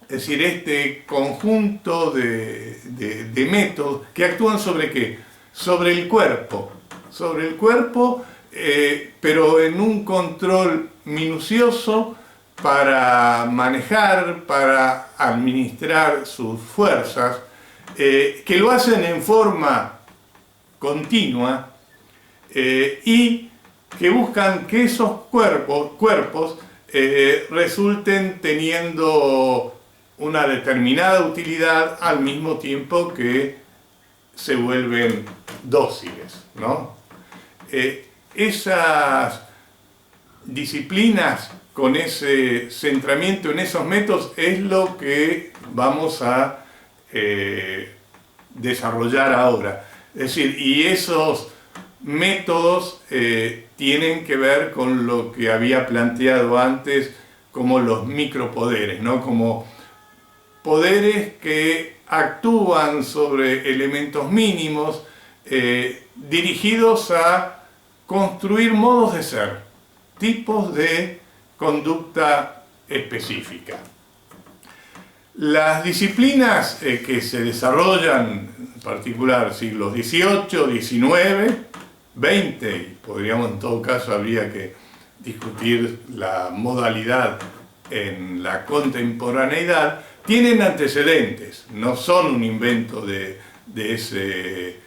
es decir, este conjunto de métodos que actúan ¿sobre qué? Sobre el cuerpo, pero en un control minucioso para manejar, para administrar sus fuerzas, que lo hacen en forma continua y que buscan que esos cuerpos resulten teniendo una determinada utilidad al mismo tiempo que se vuelven dóciles, ¿no? Esas disciplinas con ese centramiento en esos métodos es lo que vamos a desarrollar ahora. Es decir, y esos métodos tienen que ver con lo que había planteado antes como los micropoderes, ¿no? Como poderes que actúan sobre elementos mínimos dirigidos a construir modos de ser, tipos de conducta específica. Las disciplinas que se desarrollan, en particular siglos XVIII, XIX, XX, y podríamos en todo caso habría que discutir la modalidad en la contemporaneidad, tienen antecedentes, no son un invento de ese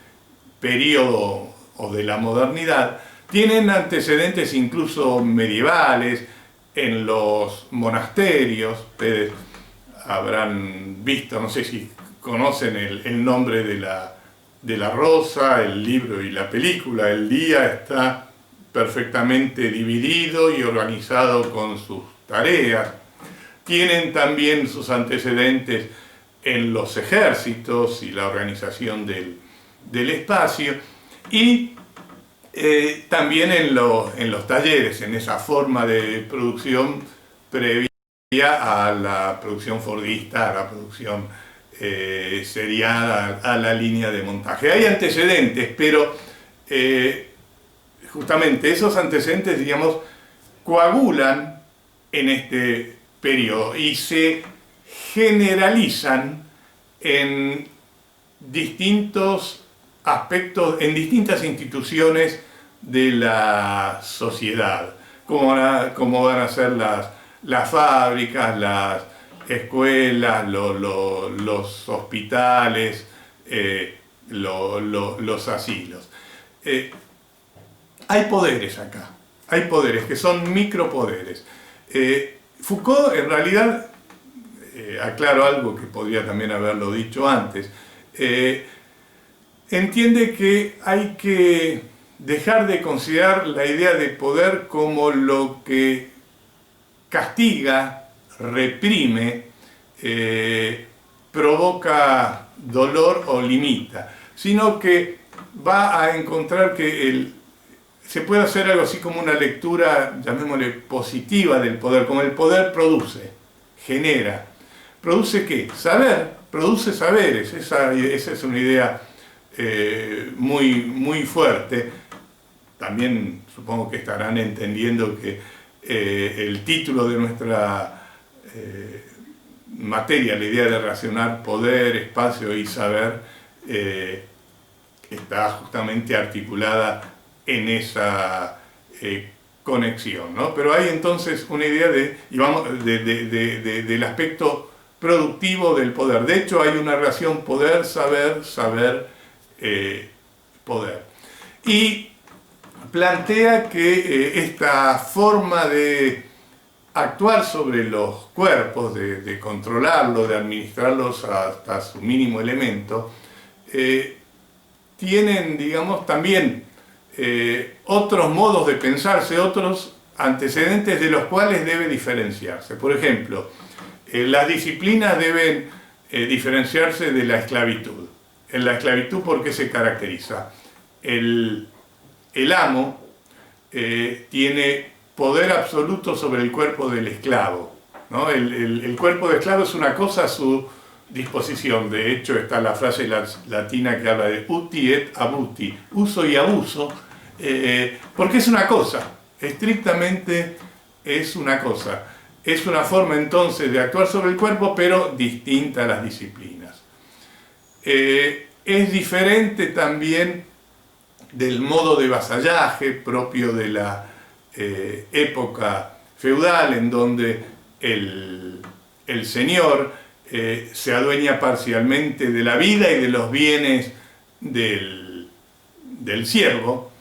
periodo o de la modernidad, tienen antecedentes incluso medievales, en los monasterios. Ustedes habrán visto, no sé si conocen el nombre de la rosa, el libro y la película. El día está perfectamente dividido y organizado con sus tareas. Tienen también sus antecedentes en los ejércitos y la organización del espacio, y también en los talleres, en esa forma de producción previa a la producción fordista, a la producción seriada, a la línea de montaje. Hay antecedentes, pero justamente esos antecedentes, digamos, coagulan en este periodo y se generalizan en distintos aspectos, en distintas instituciones de la sociedad, como van a ser las fábricas, las escuelas, los hospitales, los asilos. Hay poderes acá, hay poderes que son micropoderes. Foucault, en realidad, aclaro algo que podría también haberlo dicho antes, entiende que hay que dejar de considerar la idea de poder como lo que castiga, reprime, provoca dolor o limita, sino que va a encontrar que se puede hacer algo así como una lectura, llamémosle, positiva del poder, como el poder produce, genera. ¿Produce qué? Saber, produce saberes. Esa es una idea muy fuerte. También supongo que estarán entendiendo que el título de nuestra materia, la idea de relacionar poder, espacio y saber, está justamente articulada en esa conexión, ¿no? Pero hay entonces una idea del aspecto productivo del poder. De hecho, hay una relación poder, saber, saber, poder. Y plantea que esta forma de actuar sobre los cuerpos, de controlarlos, de administrarlos hasta su mínimo elemento, tienen, digamos, también otros modos de pensarse, otros antecedentes de los cuales debe diferenciarse. Por ejemplo, las disciplinas deben diferenciarse de la esclavitud. En la esclavitud, ¿por qué se caracteriza? El amo tiene poder absoluto sobre el cuerpo del esclavo, ¿no? El cuerpo del esclavo es una cosa a su disposición. De hecho, está la frase latina que habla de uti et abuti, uso y abuso, porque es una cosa, estrictamente es una cosa. Es una forma entonces de actuar sobre el cuerpo, pero distinta a las disciplinas. Es diferente también del modo de vasallaje propio de la época feudal, en donde el señor se adueña parcialmente de la vida y de los bienes del siervo,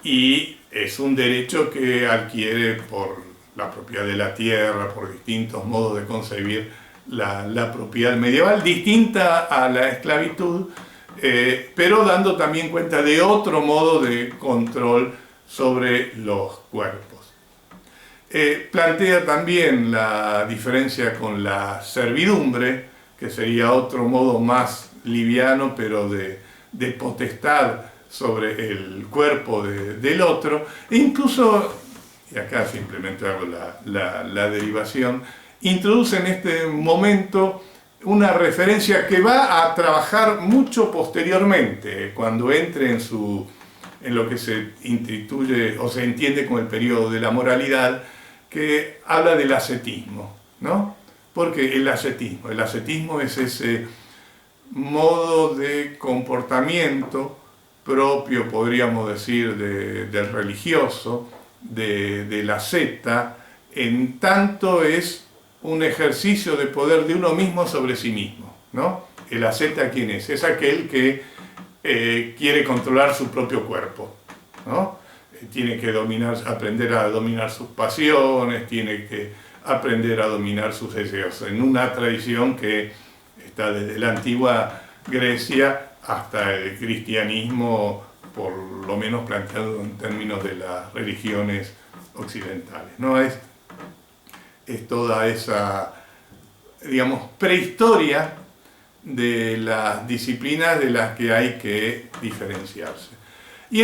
y es un derecho que adquiere por la propiedad de la tierra, por distintos modos de concebir la propiedad medieval, distinta a la esclavitud, pero dando también cuenta de otro modo de control sobre los cuerpos. Plantea también la diferencia con la servidumbre, que sería otro modo más liviano, pero de potestad sobre el cuerpo del otro, e incluso, y acá simplemente hago la derivación, introduce en este momento una referencia que va a trabajar mucho posteriormente, cuando entre en lo que se instituye o se entiende como el periodo de la moralidad, que habla del ascetismo, ¿no? Porque el ascetismo es ese modo de comportamiento propio, podríamos decir, del religioso, del asceta, en tanto es un ejercicio de poder de uno mismo sobre sí mismo, ¿no? El asceta, ¿quién es? Es aquel que quiere controlar su propio cuerpo, ¿no? tiene que aprender a dominar sus pasiones, tiene que aprender a dominar sus deseos, en una tradición que está desde la antigua Grecia hasta el cristianismo, por lo menos planteado en términos de las religiones occidentales, ¿no? Es toda esa, digamos, prehistoria de las disciplinas de las que hay que diferenciarse. Y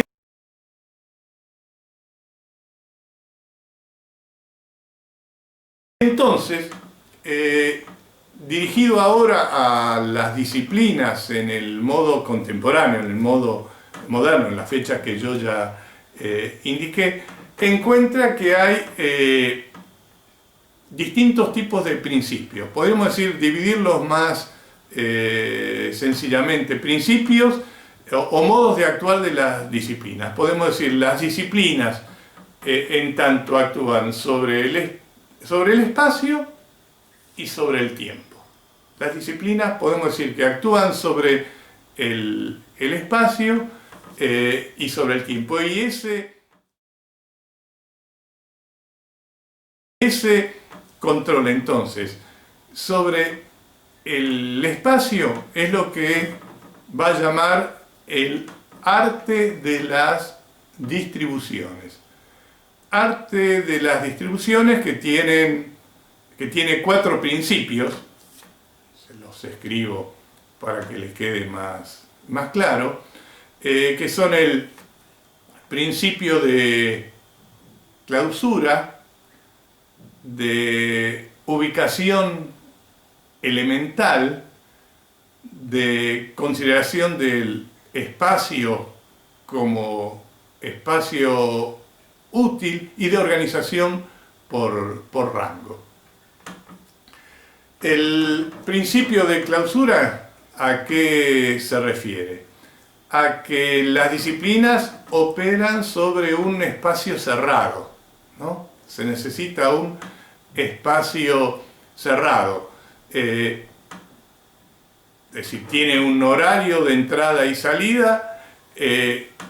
entonces, dirigido ahora a las disciplinas en el modo contemporáneo, en el modo moderno, en la fecha que yo ya indiqué, encuentra que hay distintos tipos de principios. Podemos decir, dividirlos más sencillamente, principios o modos de actuar de las disciplinas. Podemos decir, las disciplinas en tanto actúan sobre el espacio y sobre el tiempo. Las disciplinas podemos decir que actúan sobre el espacio y sobre el tiempo. Y ese control entonces sobre el espacio es lo que va a llamar el arte de las distribuciones. Arte de las distribuciones que tiene 4 principios, se los escribo para que les quede más claro, que son el principio de clausura, de ubicación elemental, de consideración del espacio como espacio útil y de organización por rango. El principio de clausura, ¿a qué se refiere? A que las disciplinas operan sobre un espacio cerrado, ¿no? Se necesita un espacio cerrado. Es decir, tiene un horario de entrada y salida,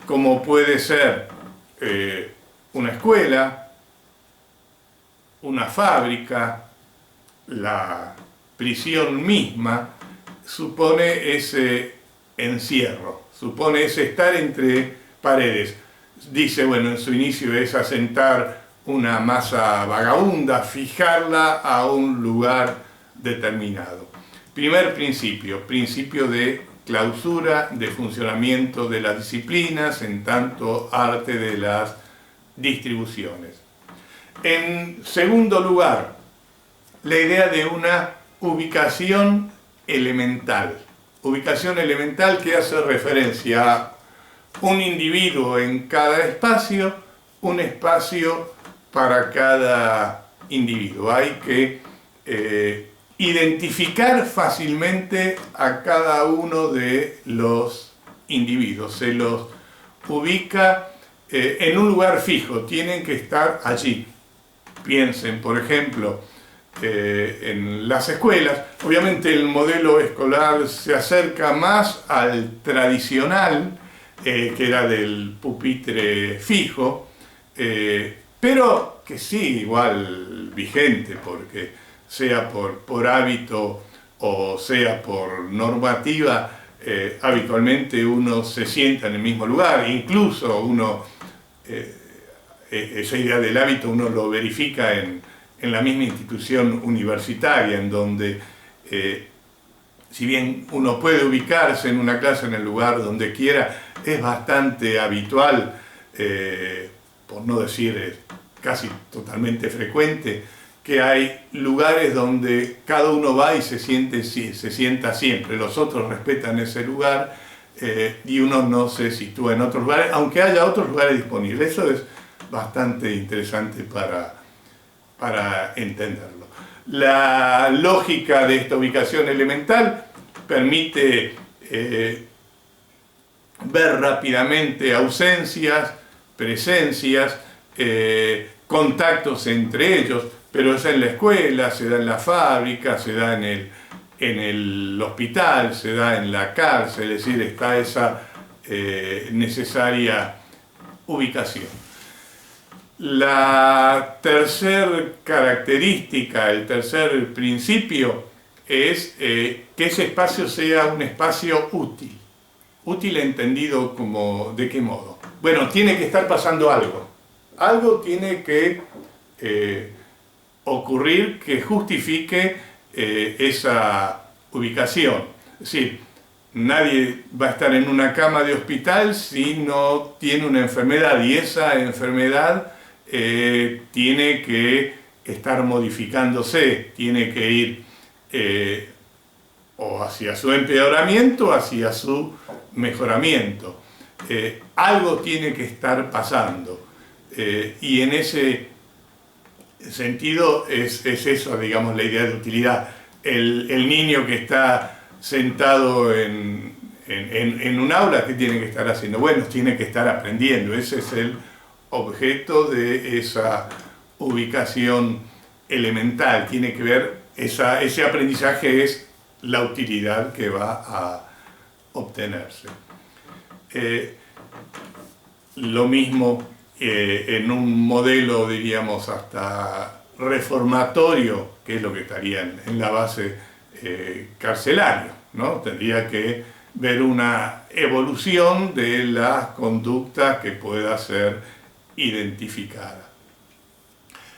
como puede ser una escuela, una fábrica, la prisión misma, supone ese encierro, supone ese estar entre paredes. Dice, bueno, en su inicio es asentar una masa vagabunda, fijarla a un lugar determinado. Primer principio, principio de clausura, de funcionamiento de las disciplinas, en tanto arte de las distribuciones. En segundo lugar, la idea de una ubicación elemental. Ubicación elemental que hace referencia a un individuo en cada espacio, un espacio para cada individuo. Hay que identificar fácilmente a cada uno de los individuos. Se los ubica en un lugar fijo, tienen que estar allí. Piensen, por ejemplo, en las escuelas. Obviamente el modelo escolar se acerca más al tradicional, que era del pupitre fijo, pero que sí, igual vigente, porque sea por hábito o sea por normativa, habitualmente uno se sienta en el mismo lugar, incluso uno, esa idea del hábito uno lo verifica en la misma institución universitaria, en donde si bien uno puede ubicarse en una clase en el lugar donde quiera, es bastante habitual, por no decir casi totalmente frecuente, que hay lugares donde cada uno va y se sienta siempre. Los otros respetan ese lugar y uno no se sitúa en otros lugares, aunque haya otros lugares disponibles. Eso es bastante interesante para entenderlo. La lógica de esta ubicación elemental permite ver rápidamente ausencias, presencias, contactos entre ellos, pero es en la escuela, se da en la fábrica, se da en el hospital, se da en la cárcel, es decir, está esa necesaria ubicación. La tercer característica, el tercer principio es que ese espacio sea un espacio útil. Útil entendido como, ¿de qué modo? Bueno, tiene que estar pasando algo. Algo tiene que ocurrir que justifique esa ubicación. Es decir, nadie va a estar en una cama de hospital si no tiene una enfermedad, y esa enfermedad tiene que estar modificándose, tiene que ir o hacia su empeoramiento o hacia su mejoramiento. Algo tiene que estar pasando, y en ese sentido es eso, digamos, la idea de utilidad. El niño que está sentado en un aula, ¿qué tiene que estar haciendo? Bueno, tiene que estar aprendiendo. Ese es el objeto de esa ubicación elemental. Tiene que ver, ese aprendizaje es la utilidad que va a obtenerse. Lo mismo en un modelo, diríamos, hasta reformatorio, que es lo que estaría en la base carcelaria, ¿no? Tendría que ver una evolución de las conductas que pueda ser identificada.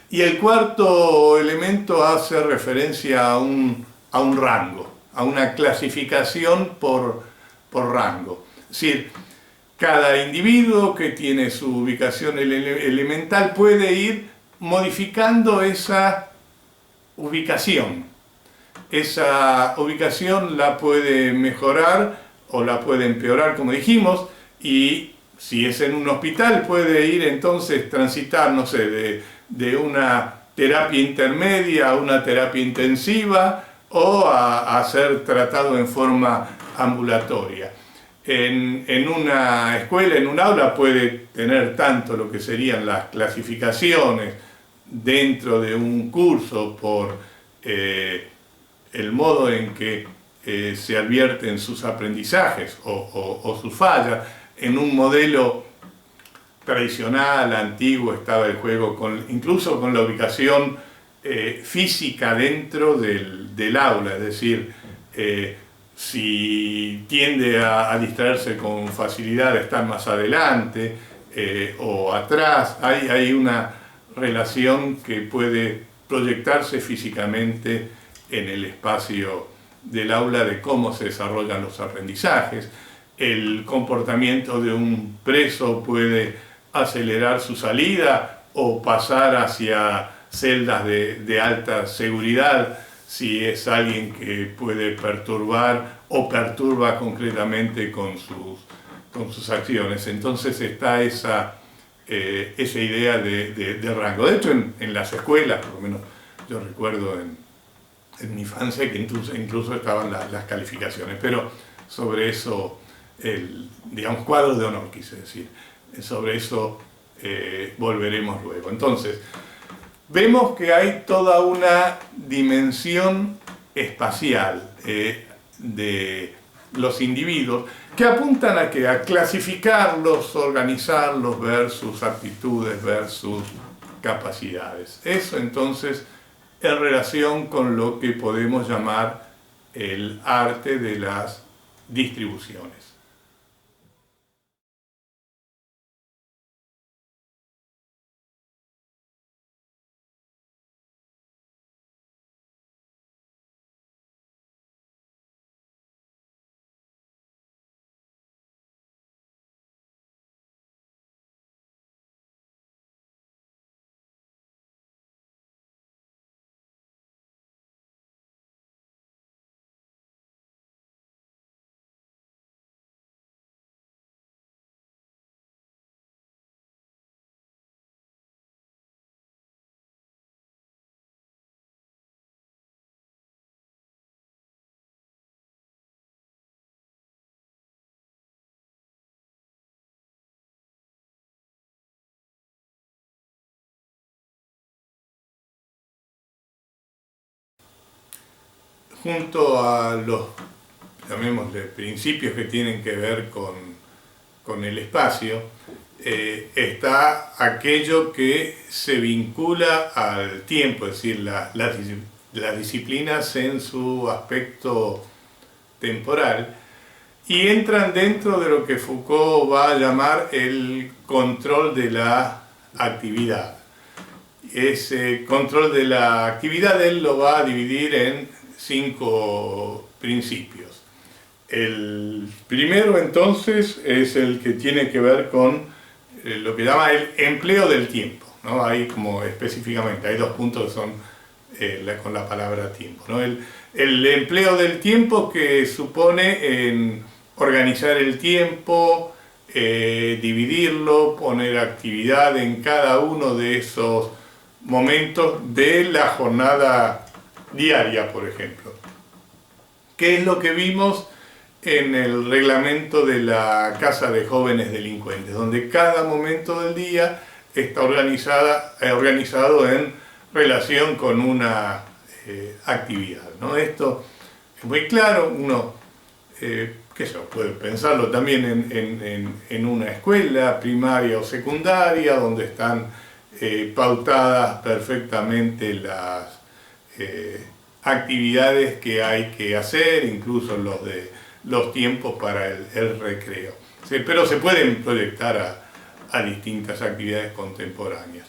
Y el cuarto elemento hace referencia a un rango, a una clasificación por rango. Es decir, cada individuo que tiene su ubicación elemental puede ir modificando esa ubicación. Esa ubicación la puede mejorar o la puede empeorar, como dijimos, y si es en un hospital puede ir entonces transitar, no sé, de una terapia intermedia a una terapia intensiva o a ser tratado en forma ambulatoria. En una escuela, en un aula, puede tener tanto lo que serían las clasificaciones dentro de un curso por el modo en que se advierten sus aprendizajes o sus fallas. En un modelo tradicional, antiguo, estaba el juego incluso con la ubicación física dentro del aula, es decir, si tiende a distraerse con facilidad, a estar más adelante o atrás, hay una relación que puede proyectarse físicamente en el espacio del aula de cómo se desarrollan los aprendizajes. El comportamiento de un preso puede acelerar su salida o pasar hacia celdas de alta seguridad si es alguien que puede perturbar o perturba concretamente con sus acciones. Entonces está esa idea de rango. De hecho, en las escuelas, por lo menos yo recuerdo en mi infancia, que incluso estaban las calificaciones, pero sobre eso, digamos, cuadro de honor, quise decir, sobre eso volveremos luego. Entonces, vemos que hay toda una dimensión espacial de los individuos que apuntan a ¿qué? A clasificarlos, organizarlos, ver sus aptitudes, ver sus capacidades. Eso entonces en relación con lo que podemos llamar el arte de las distribuciones. Junto a los, llamémosle, principios que tienen que ver con el espacio, está aquello que se vincula al tiempo, es decir, las disciplinas en su aspecto temporal, y entran dentro de lo que Foucault va a llamar el control de la actividad. Ese control de la actividad él lo va a dividir en 5 principios. El primero entonces es el que tiene que ver con lo que llama el empleo del tiempo, ¿no? Ahí como específicamente, hay 2 puntos que son con la palabra tiempo, ¿no? El empleo del tiempo, que supone en organizar el tiempo, dividirlo, poner actividad en cada uno de esos momentos de la jornada diaria, por ejemplo. ¿Qué es lo que vimos en el reglamento de la Casa de Jóvenes Delincuentes? Donde cada momento del día está organizado en relación con una actividad, ¿no? Esto es muy claro, uno puede pensarlo también en una escuela primaria o secundaria, donde están pautadas perfectamente las actividades que hay que hacer, incluso los tiempos para el recreo. Pero se pueden proyectar a distintas actividades contemporáneas.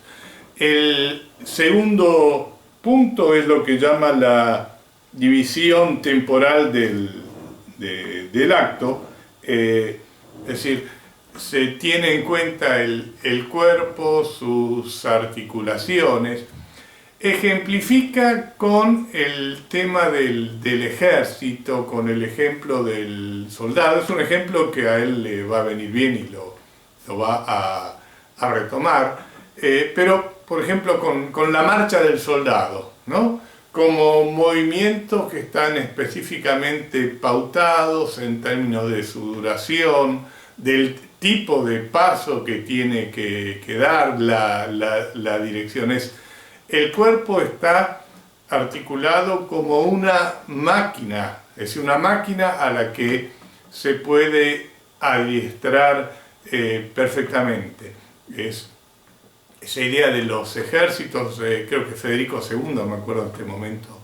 El segundo punto es lo que llama la división temporal del acto, es decir, se tiene en cuenta el cuerpo, sus articulaciones. Ejemplifica con el tema del ejército, con el ejemplo del soldado. Es un ejemplo que a él le va a venir bien y lo va a retomar, pero por ejemplo con la marcha del soldado, ¿no? Como movimientos que están específicamente pautados en términos de su duración, del tipo de paso que tiene que dar, la dirección. El cuerpo está articulado como una máquina, es decir, una máquina a la que se puede adiestrar perfectamente. Esa idea de los ejércitos, creo que Federico II, me acuerdo en este momento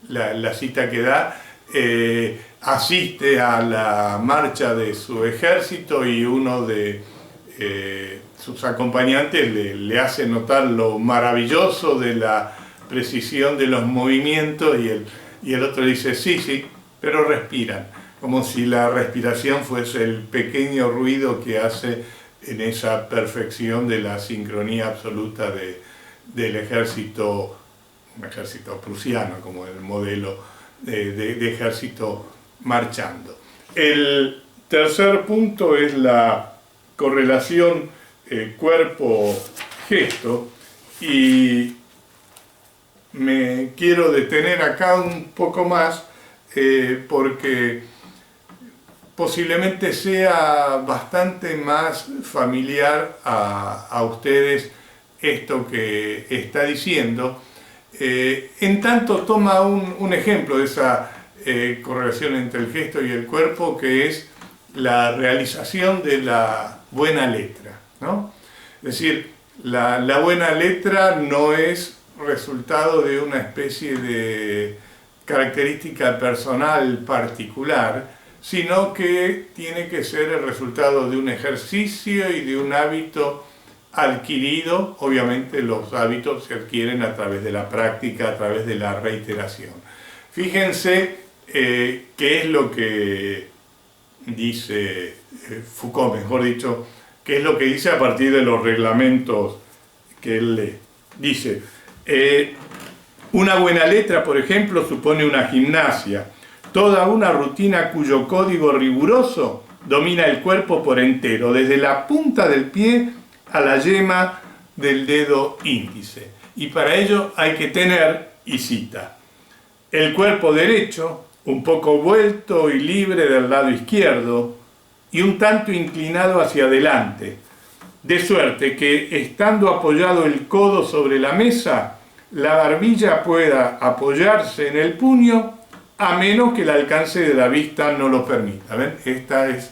la cita que da, asiste a la marcha de su ejército y uno de sus acompañantes le hace notar lo maravilloso de la precisión de los movimientos, y el otro dice, sí, pero respiran, como si la respiración fuese el pequeño ruido que hace en esa perfección de la sincronía absoluta del ejército, un ejército prusiano como el modelo de ejército marchando. El tercer punto es la correlación cuerpo-gesto, y me quiero detener acá un poco más porque posiblemente sea bastante más familiar a ustedes esto que está diciendo, en tanto toma un ejemplo de esa correlación entre el gesto y el cuerpo, que es la realización de la buena letra, ¿no? Es decir, la buena letra no es resultado de una especie de característica personal particular, sino que tiene que ser el resultado de un ejercicio y de un hábito adquirido. Obviamente los hábitos se adquieren a través de la práctica, a través de la reiteración. Fíjense qué es lo que dice Foucault, mejor dicho, qué es lo que dice a partir de los reglamentos que él lee. Dice, una buena letra, por ejemplo, supone una gimnasia, toda una rutina cuyo código riguroso domina el cuerpo por entero, desde la punta del pie a la yema del dedo índice. Y para ello hay que tener, y cita, el cuerpo derecho, un poco vuelto y libre del lado izquierdo, y un tanto inclinado hacia adelante, de suerte que, estando apoyado el codo sobre la mesa, la barbilla pueda apoyarse en el puño, a menos que el alcance de la vista no lo permita. ¿Ven? Esta es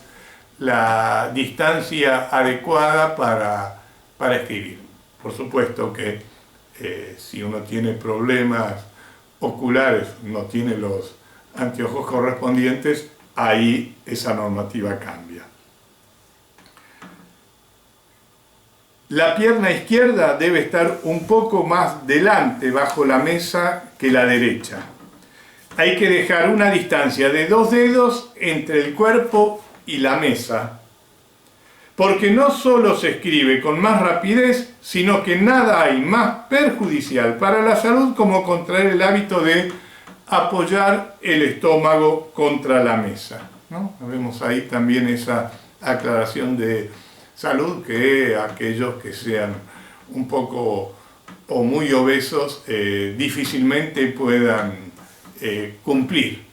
la distancia adecuada para escribir. Por supuesto que si uno tiene problemas oculares, no tiene los anteojos correspondientes, ahí esa normativa cambia. La pierna izquierda debe estar un poco más delante bajo la mesa que la derecha. Hay que dejar una distancia de 2 dedos entre el cuerpo y la mesa, porque no solo se escribe con más rapidez, sino que nada hay más perjudicial para la salud como contraer el hábito de apoyar el estómago contra la mesa, ¿no? Vemos ahí también esa aclaración de salud, que aquellos que sean un poco o muy obesos difícilmente puedan cumplir,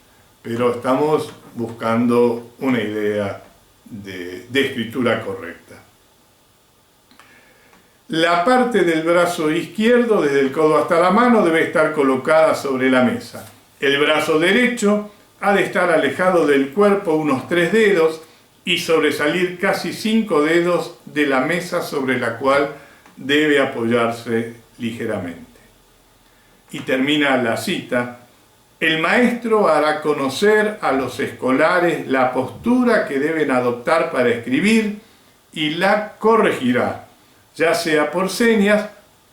pero estamos buscando una idea de escritura correcta. La parte del brazo izquierdo, desde el codo hasta la mano, debe estar colocada sobre la mesa. El brazo derecho ha de estar alejado del cuerpo unos 3 dedos y sobresalir casi 5 dedos de la mesa sobre la cual debe apoyarse ligeramente. Y termina la cita: el maestro hará conocer a los escolares la postura que deben adoptar para escribir y la corregirá, ya sea por señas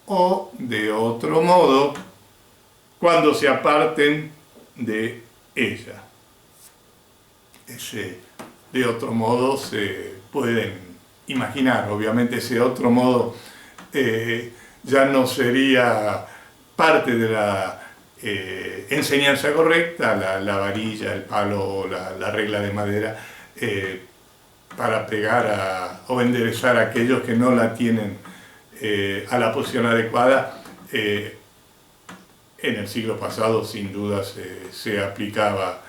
o de otro modo, cuando se aparten de ella. Ese de otro modo se pueden imaginar, obviamente ese otro modo ya no sería parte de la enseñanza correcta, la varilla, el palo o la regla de madera, para pegar o enderezar a aquellos que no la tienen a la posición adecuada. En el siglo pasado sin duda se aplicaba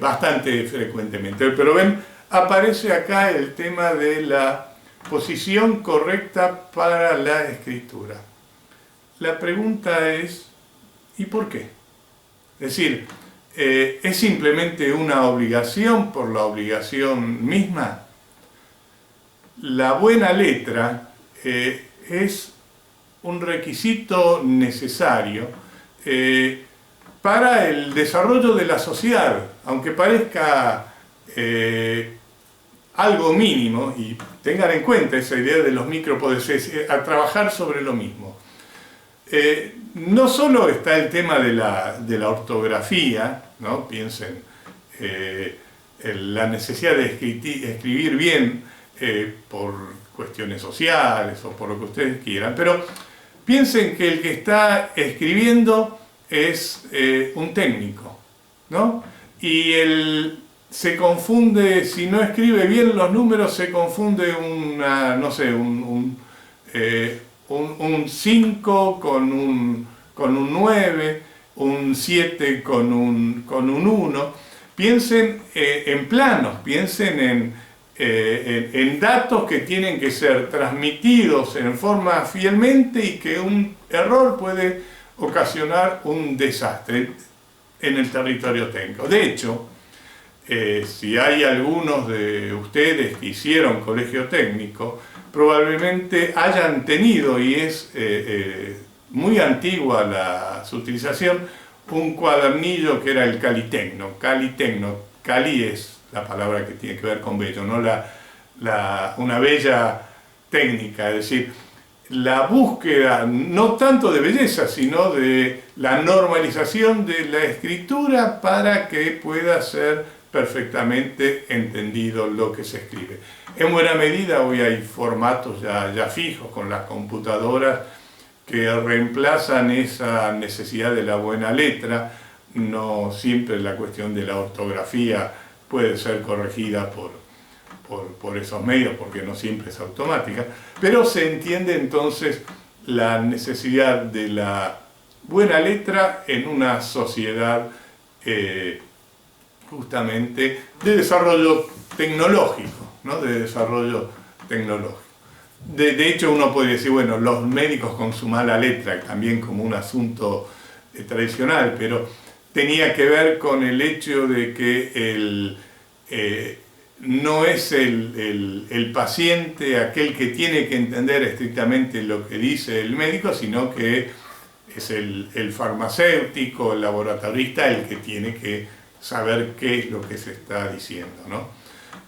bastante frecuentemente, pero ven, aparece acá el tema de la posición correcta para la escritura. La pregunta es: ¿y por qué? Es decir, ¿es simplemente una obligación por la obligación misma? La buena letra es un requisito necesario para el desarrollo de la sociedad, aunque parezca algo mínimo, y tengan en cuenta esa idea de los micropoderes, a trabajar sobre lo mismo. No solo está el tema de la ortografía, ¿no? Piensen en la necesidad de escribir bien por cuestiones sociales o por lo que ustedes quieran, pero piensen que el que está escribiendo es un técnico, ¿no? Y él se confunde, si no escribe bien los números, se confunde no sé, un 5 con un 9, un 7 con un 1. Piensen en planos, piensen en datos que tienen que ser transmitidos en forma fielmente y que un error puede ocasionar un desastre en el territorio técnico. De hecho, si hay algunos de ustedes que hicieron colegio técnico, probablemente hayan tenido, y es muy antigua su utilización, un cuadernillo que era el Calitecno. Cali es la palabra que tiene que ver con bello, ¿no? Una bella técnica, es decir, la búsqueda no tanto de belleza, sino de la normalización de la escritura para que pueda ser perfectamente entendido lo que se escribe. En buena medida hoy hay formatos ya fijos con las computadoras que reemplazan esa necesidad de la buena letra. No siempre la cuestión de la ortografía puede ser corregida por esos medios, porque no siempre es automática, pero se entiende entonces la necesidad de la buena letra en una sociedad justamente de desarrollo tecnológico, ¿no? De desarrollo tecnológico. De hecho, uno puede decir, bueno, los médicos con su mala letra, también como un asunto tradicional, pero tenía que ver con el hecho de que no es el paciente aquel que tiene que entender estrictamente lo que dice el médico, sino que es el farmacéutico, el laboratorista, el que tiene que saber qué es lo que se está diciendo, ¿no?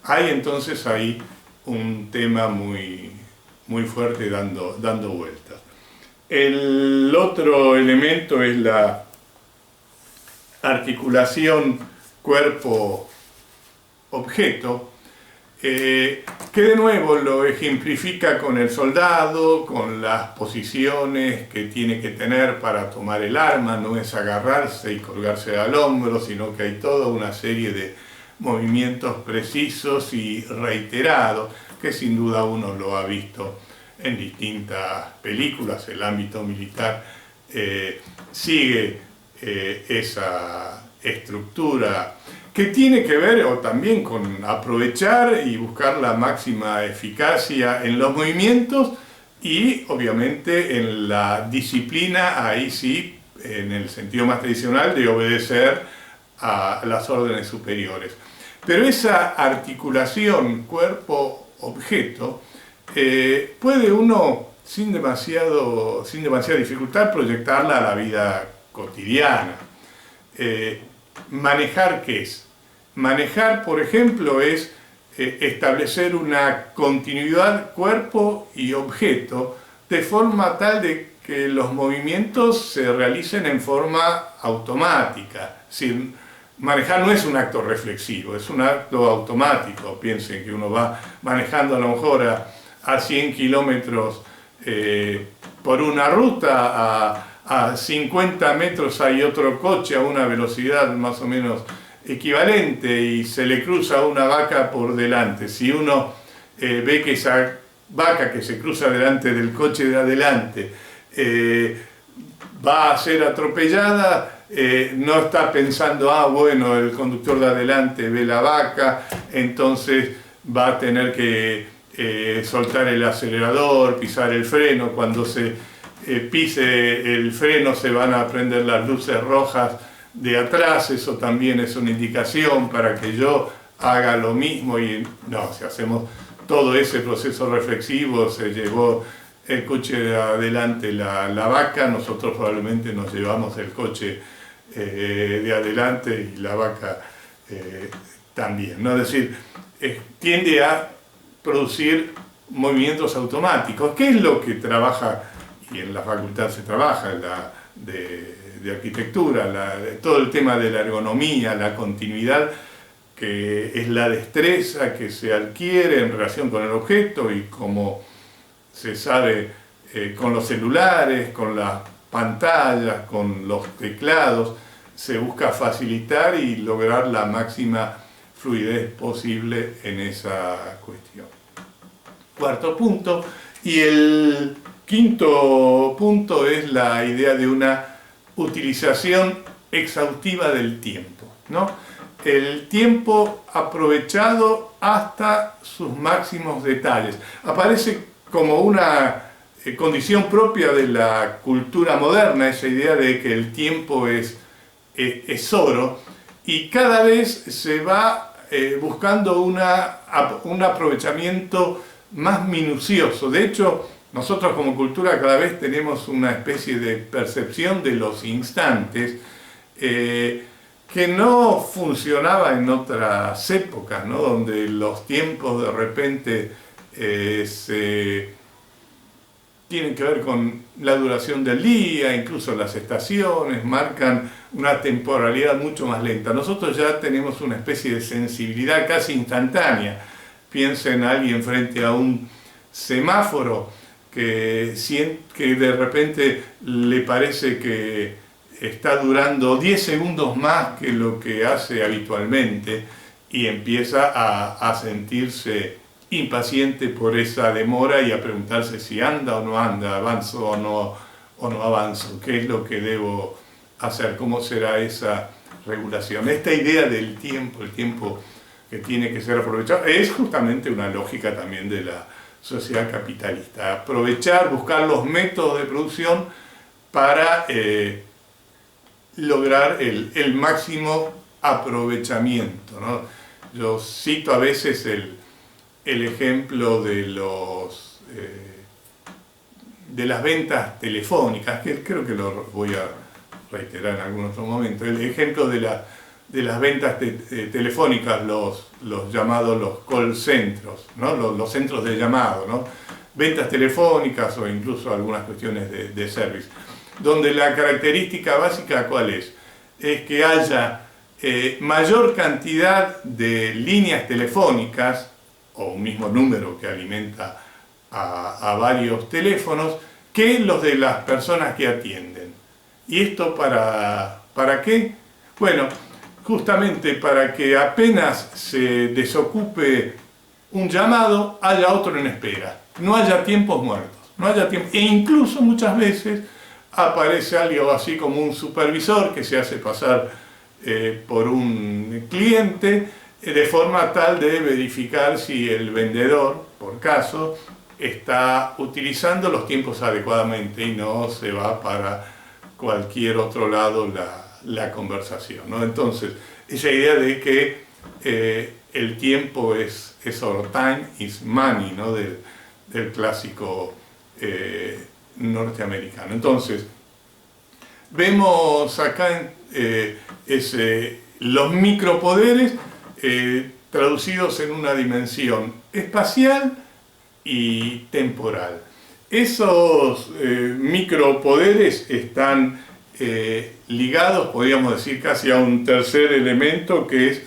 Hay entonces ahí un tema muy, muy fuerte dando vueltas. El otro elemento es la articulación cuerpo-objeto, que de nuevo lo ejemplifica con el soldado, con las posiciones que tiene que tener para tomar el arma. No es agarrarse y colgarse al hombro, sino que hay toda una serie de movimientos precisos y reiterados, que sin duda uno lo ha visto en distintas películas. El ámbito militar sigue esa estructura que tiene que ver también con aprovechar y buscar la máxima eficacia en los movimientos y obviamente en la disciplina, ahí sí, en el sentido más tradicional de obedecer a las órdenes superiores. Pero esa articulación cuerpo-objeto puede uno sin demasiada dificultad proyectarla a la vida cotidiana. ¿Manejar qué es? Manejar, por ejemplo, es establecer una continuidad cuerpo y objeto de forma tal de que los movimientos se realicen en forma automática. Si manejar no es un acto reflexivo, es un acto automático. Piensen que uno va manejando a lo mejor a 100 kilómetros por una ruta, a 50 metros hay otro coche a una velocidad más o menos equivalente y se le cruza una vaca por delante. Si uno ve que esa vaca que se cruza delante del coche de adelante va a ser atropellada, no está pensando, bueno, el conductor de adelante ve la vaca, entonces va a tener que soltar el acelerador, pisar el freno. Cuando se pise el freno se van a prender las luces rojas de atrás. Eso también es una indicación para que yo haga lo mismo. Y no, si hacemos todo ese proceso reflexivo, se llevó el coche de adelante la vaca, nosotros probablemente nos llevamos el coche de adelante y la vaca también, ¿no? Es decir, tiende a producir movimientos automáticos. ¿Qué es lo que trabaja? Y en la facultad se trabaja de arquitectura, todo el tema de la ergonomía, la continuidad, que es la destreza que se adquiere en relación con el objeto y como se sabe con los celulares, con las pantallas, con los teclados, se busca facilitar y lograr la máxima fluidez posible en esa cuestión. Cuarto punto, y el quinto punto es la idea de una utilización exhaustiva del tiempo, ¿no? El tiempo aprovechado hasta sus máximos detalles. Aparece como una condición propia de la cultura moderna, esa idea de que el tiempo es oro, y cada vez se va buscando un aprovechamiento más minucioso. De hecho, nosotros como cultura cada vez tenemos una especie de percepción de los instantes que no funcionaba en otras épocas, ¿no? Donde los tiempos de repente tienen que ver con la duración del día, incluso las estaciones marcan una temporalidad mucho más lenta. Nosotros ya tenemos una especie de sensibilidad casi instantánea. Piensen en alguien frente a un semáforo que de repente le parece que está durando 10 segundos más que lo que hace habitualmente y empieza a sentirse impaciente por esa demora y a preguntarse si anda o no anda, avanzo o no avanzo, qué es lo que debo hacer, cómo será esa regulación. Esta idea del tiempo, el tiempo que tiene que ser aprovechado, es justamente una lógica también de la sociedad capitalista. Aprovechar, buscar los métodos de producción para lograr el máximo aprovechamiento, ¿no? Yo cito a veces el ejemplo de las ventas telefónicas, que creo que lo voy a reiterar en algún otro momento. El ejemplo de las ventas telefónicas, los llamados los call centros, ¿no? Los centros de llamado, ¿no? Ventas telefónicas o incluso algunas cuestiones de service, donde la característica básica, ¿cuál es? Es que haya mayor cantidad de líneas telefónicas o un mismo número que alimenta a varios teléfonos que los de las personas que atienden. ¿Y esto para qué? Bueno, justamente para que apenas se desocupe un llamado, haya otro en espera. No haya tiempos muertos. No haya tiempo. E incluso muchas veces aparece algo así como un supervisor que se hace pasar por un cliente de forma tal de verificar si el vendedor, por caso, está utilizando los tiempos adecuadamente y no se va para cualquier otro lado la conversación, ¿no? Entonces, esa idea de que el tiempo es oro, time is money, ¿no? del clásico norteamericano. Entonces, vemos acá los micropoderes traducidos en una dimensión espacial y temporal. Esos micropoderes están ligados, podríamos decir, casi a un tercer elemento, que es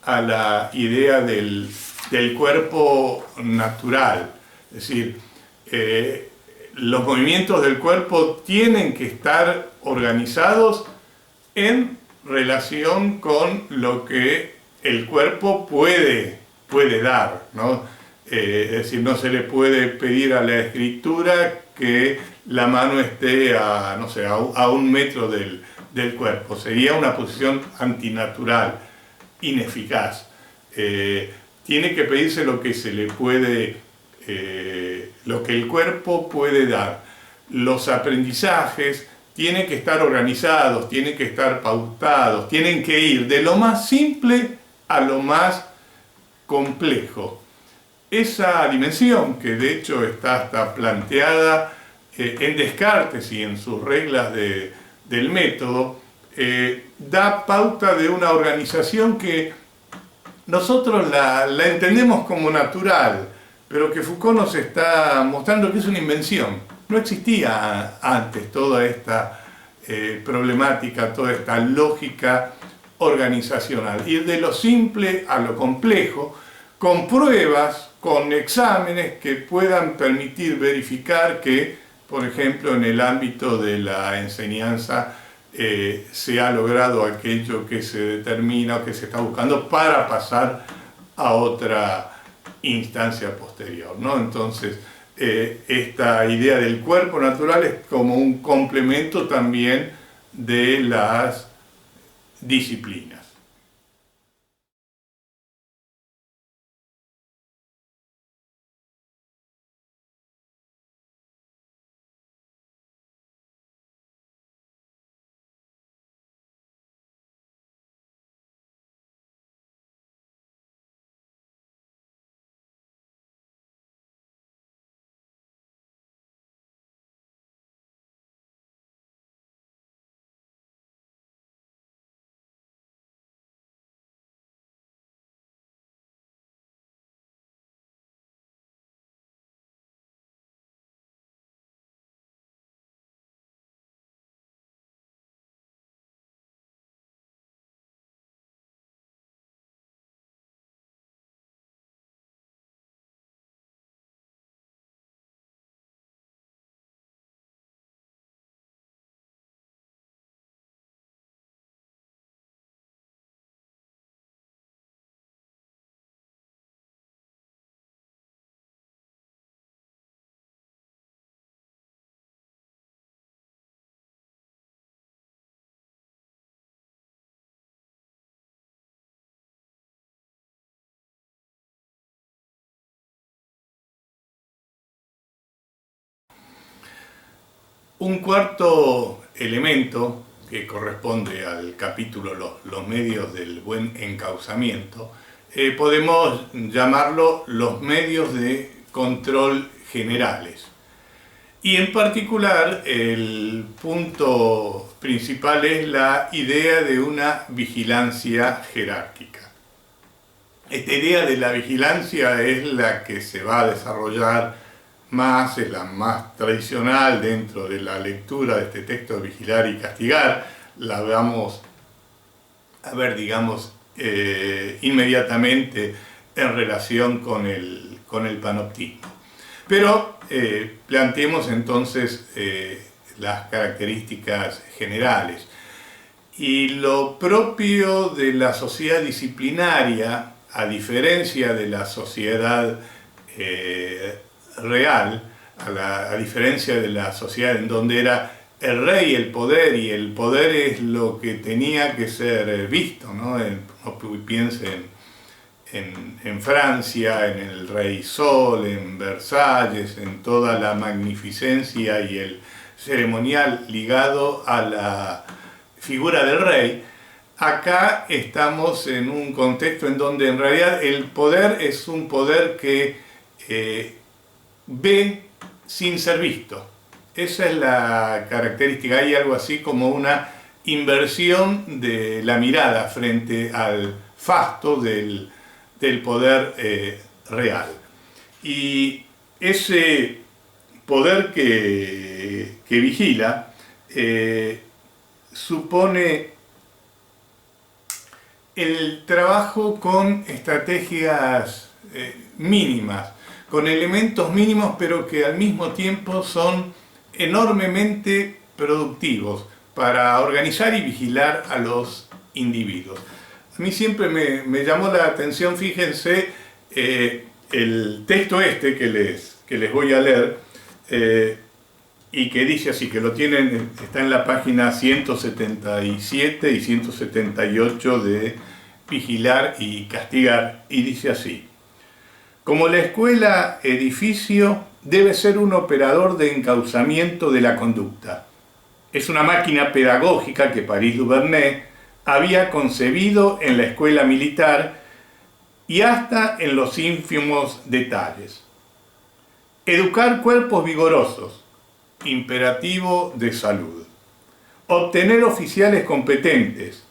a la idea del cuerpo natural. Es decir, los movimientos del cuerpo tienen que estar organizados en relación con lo que el cuerpo puede dar, ¿no? Es decir, no se le puede pedir a la escritura que la mano esté a, no sé, a 1 metro del cuerpo. Sería una posición antinatural, ineficaz. Tiene que pedirse lo que se le puede, lo que el cuerpo puede dar. Los aprendizajes tienen que estar organizados, tienen que estar pautados, tienen que ir de lo más simple a lo más complejo. Esa dimensión, que de hecho está hasta planteada en Descartes y en sus reglas del método, da pauta de una organización que nosotros la entendemos como natural, pero que Foucault nos está mostrando que es una invención. No existía antes toda esta problemática, toda esta lógica organizacional. Ir de lo simple a lo complejo, con pruebas, con exámenes que puedan permitir verificar que, por ejemplo, en el ámbito de la enseñanza se ha logrado aquello que se determina o que se está buscando para pasar a otra instancia posterior, ¿no? Entonces, esta idea del cuerpo natural es como un complemento también de las disciplinas. Un cuarto elemento que corresponde al capítulo los medios del buen encauzamiento podemos llamarlo los medios de control generales. Y en particular, el punto principal es la idea de una vigilancia jerárquica. Esta idea de la vigilancia es la que se va a desarrollar más, es la más tradicional dentro de la lectura de este texto de Vigilar y Castigar. La vamos a ver, digamos, inmediatamente en relación con el panoptismo. Pero planteemos entonces las características generales. Y lo propio de la sociedad disciplinaria, a diferencia de la sociedad real, a diferencia de la sociedad en donde era el rey el poder, y el poder es lo que tenía que ser visto, ¿no? Piensen en Francia, en el rey Sol, en Versalles, en toda la magnificencia y el ceremonial ligado a la figura del rey. Acá estamos en un contexto en donde en realidad el poder es un poder que ve sin ser visto. Esa es la característica. Hay algo así como una inversión de la mirada frente al fasto del poder real. Y ese poder que vigila supone el trabajo con estrategias mínimas, con elementos mínimos, pero que al mismo tiempo son enormemente productivos para organizar y vigilar a los individuos. A mí siempre me llamó la atención, fíjense, el texto este que les voy a leer, y que dice así, que lo tienen, está en la página 177 y 178 de Vigilar y Castigar, y dice así: como la escuela edificio debe ser un operador de encauzamiento de la conducta. Es una máquina pedagógica que París-Duvernet había concebido en la escuela militar y hasta en los ínfimos detalles. Educar cuerpos vigorosos, imperativo de salud. Obtener oficiales competentes,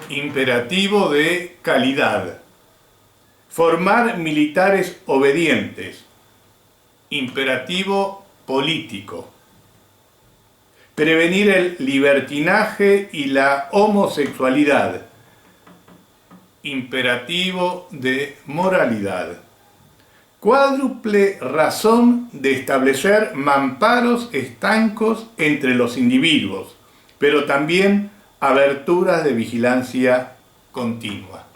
imperativo de calidad. Formar militares obedientes, imperativo político. Prevenir el libertinaje y la homosexualidad, imperativo de moralidad. Cuádruple razón de establecer mamparos estancos entre los individuos, pero también aberturas de vigilancia continua.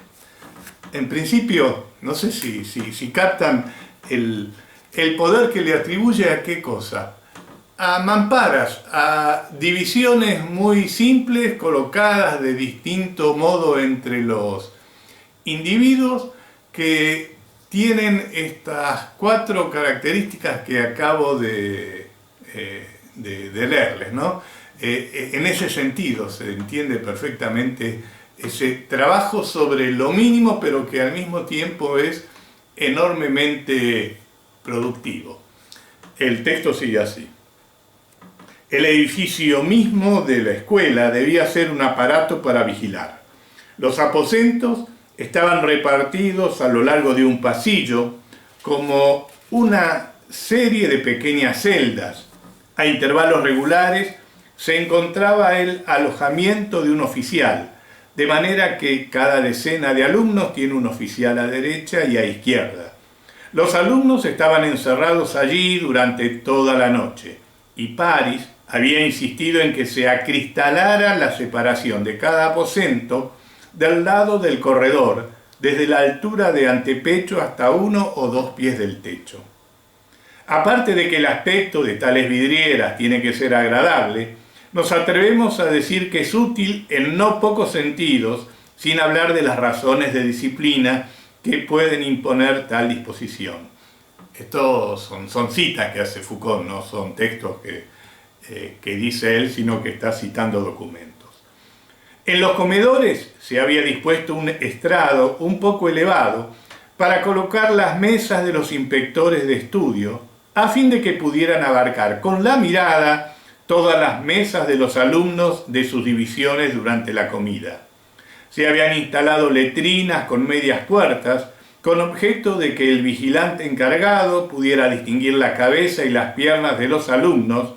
En principio, no sé si captan el poder que le atribuye a qué cosa. A mamparas, a divisiones muy simples colocadas de distinto modo entre los individuos, que tienen estas 4 características que acabo de leerles, ¿no? En ese sentido se entiende perfectamente ese trabajo sobre lo mínimo, pero que al mismo tiempo es enormemente productivo. El texto sigue así: el edificio mismo de la escuela debía ser un aparato para vigilar. Los aposentos estaban repartidos a lo largo de un pasillo como una serie de pequeñas celdas. A intervalos regulares se encontraba el alojamiento de un oficial, de manera que cada decena de alumnos tiene un oficial a derecha y a izquierda. Los alumnos estaban encerrados allí durante toda la noche, y París había insistido en que se acristalara la separación de cada aposento del lado del corredor, desde la altura de antepecho hasta 1 o 2 pies del techo. Aparte de que el aspecto de tales vidrieras tiene que ser agradable, nos atrevemos a decir que es útil en no pocos sentidos, sin hablar de las razones de disciplina que pueden imponer tal disposición. Estos son citas que hace Foucault, no son textos que dice él, sino que está citando documentos. En los comedores se había dispuesto un estrado un poco elevado para colocar las mesas de los inspectores de estudio, a fin de que pudieran abarcar con la mirada todas las mesas de los alumnos de sus divisiones durante la comida. Se habían instalado letrinas con medias puertas, con objeto de que el vigilante encargado pudiera distinguir la cabeza y las piernas de los alumnos,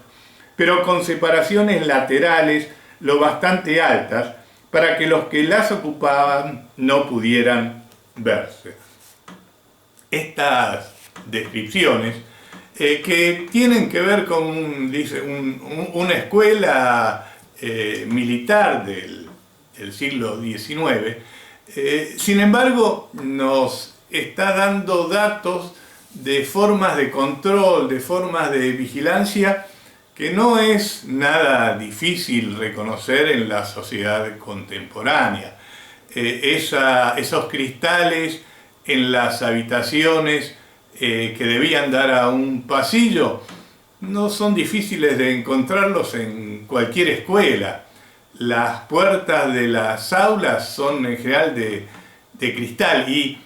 pero con separaciones laterales lo bastante altas para que los que las ocupaban no pudieran verse. Estas descripciones que tienen que ver con una escuela militar del siglo XIX, sin embargo nos está dando datos de formas de control, de formas de vigilancia que no es nada difícil reconocer en la sociedad contemporánea. Esos cristales en las habitaciones que debían dar a un pasillo no son difíciles de encontrarlos en cualquier escuela. Las puertas de las aulas son en general de cristal y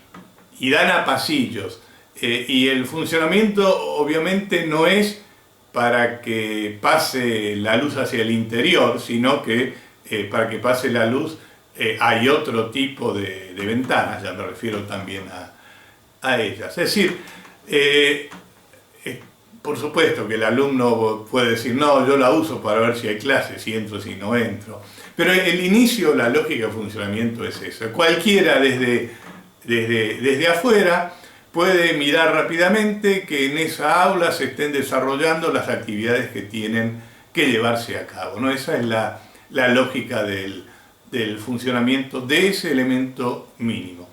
dan a pasillos. Y el funcionamiento obviamente no es para que pase la luz hacia el interior, sino que para que pase la luz hay otro tipo de ventanas, ya me refiero también a ellas. Es decir, por supuesto que el alumno puede decir, no, yo la uso para ver si hay clases, si entro, si no entro. Pero el inicio, la lógica de funcionamiento es eso. Cualquiera desde afuera puede mirar rápidamente que en esa aula se estén desarrollando las actividades que tienen que llevarse a cabo, ¿no? Esa es la lógica del funcionamiento de ese elemento mínimo.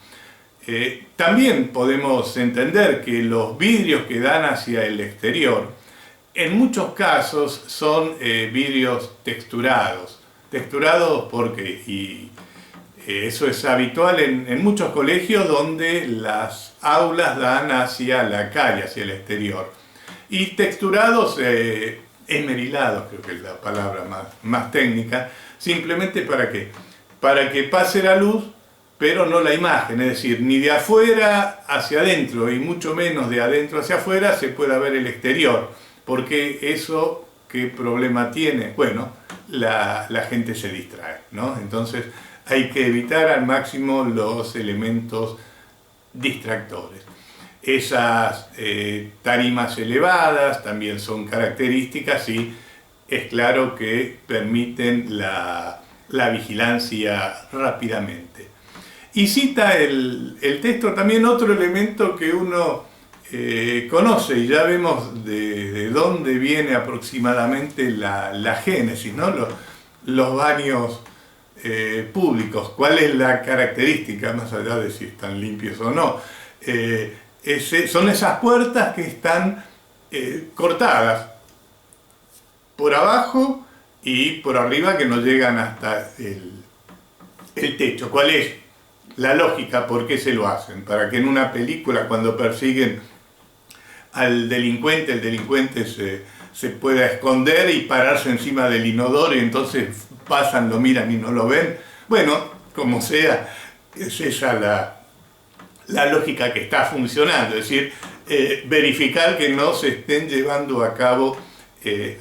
También podemos entender que los vidrios que dan hacia el exterior, en muchos casos son vidrios texturados. Texturados porque, eso es habitual en muchos colegios donde las aulas dan hacia la calle, hacia el exterior. Y texturados, esmerilados, creo que es la palabra más técnica, simplemente ¿para qué? Para que pase la luz, pero no la imagen, es decir, ni de afuera hacia adentro y mucho menos de adentro hacia afuera se pueda ver el exterior, porque eso, ¿qué problema tiene? Bueno, la gente se distrae, ¿no? Entonces hay que evitar al máximo los elementos distractores. Esas tarimas elevadas también son características y es claro que permiten la vigilancia rápidamente. Y cita el texto también otro elemento que uno conoce y ya vemos de dónde viene aproximadamente la génesis, ¿no? Los baños públicos, cuál es la característica, más allá de si están limpios o no. Son esas puertas que están cortadas por abajo y por arriba, que no llegan hasta el techo. ¿Cuál es la lógica? ¿Por qué se lo hacen? Para que en una película, cuando persiguen al delincuente, el delincuente se pueda esconder y pararse encima del inodoro y entonces pasan, lo miran y no lo ven. Bueno, como sea, es esa la lógica que está funcionando, es decir, verificar que no se estén llevando a cabo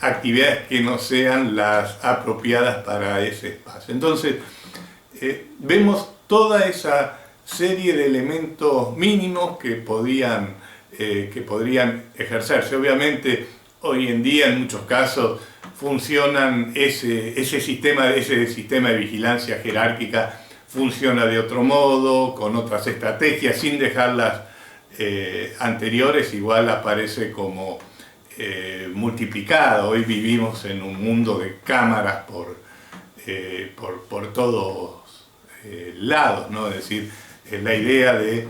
actividades que no sean las apropiadas para ese espacio. Entonces, vemos toda esa serie de elementos mínimos que podrían ejercerse. Obviamente, hoy en día, en muchos casos, funcionan ese sistema de vigilancia jerárquica funciona de otro modo, con otras estrategias, sin dejar las anteriores, igual aparece como multiplicado. Hoy vivimos en un mundo de cámaras por todos lados, ¿no? Es decir, la idea de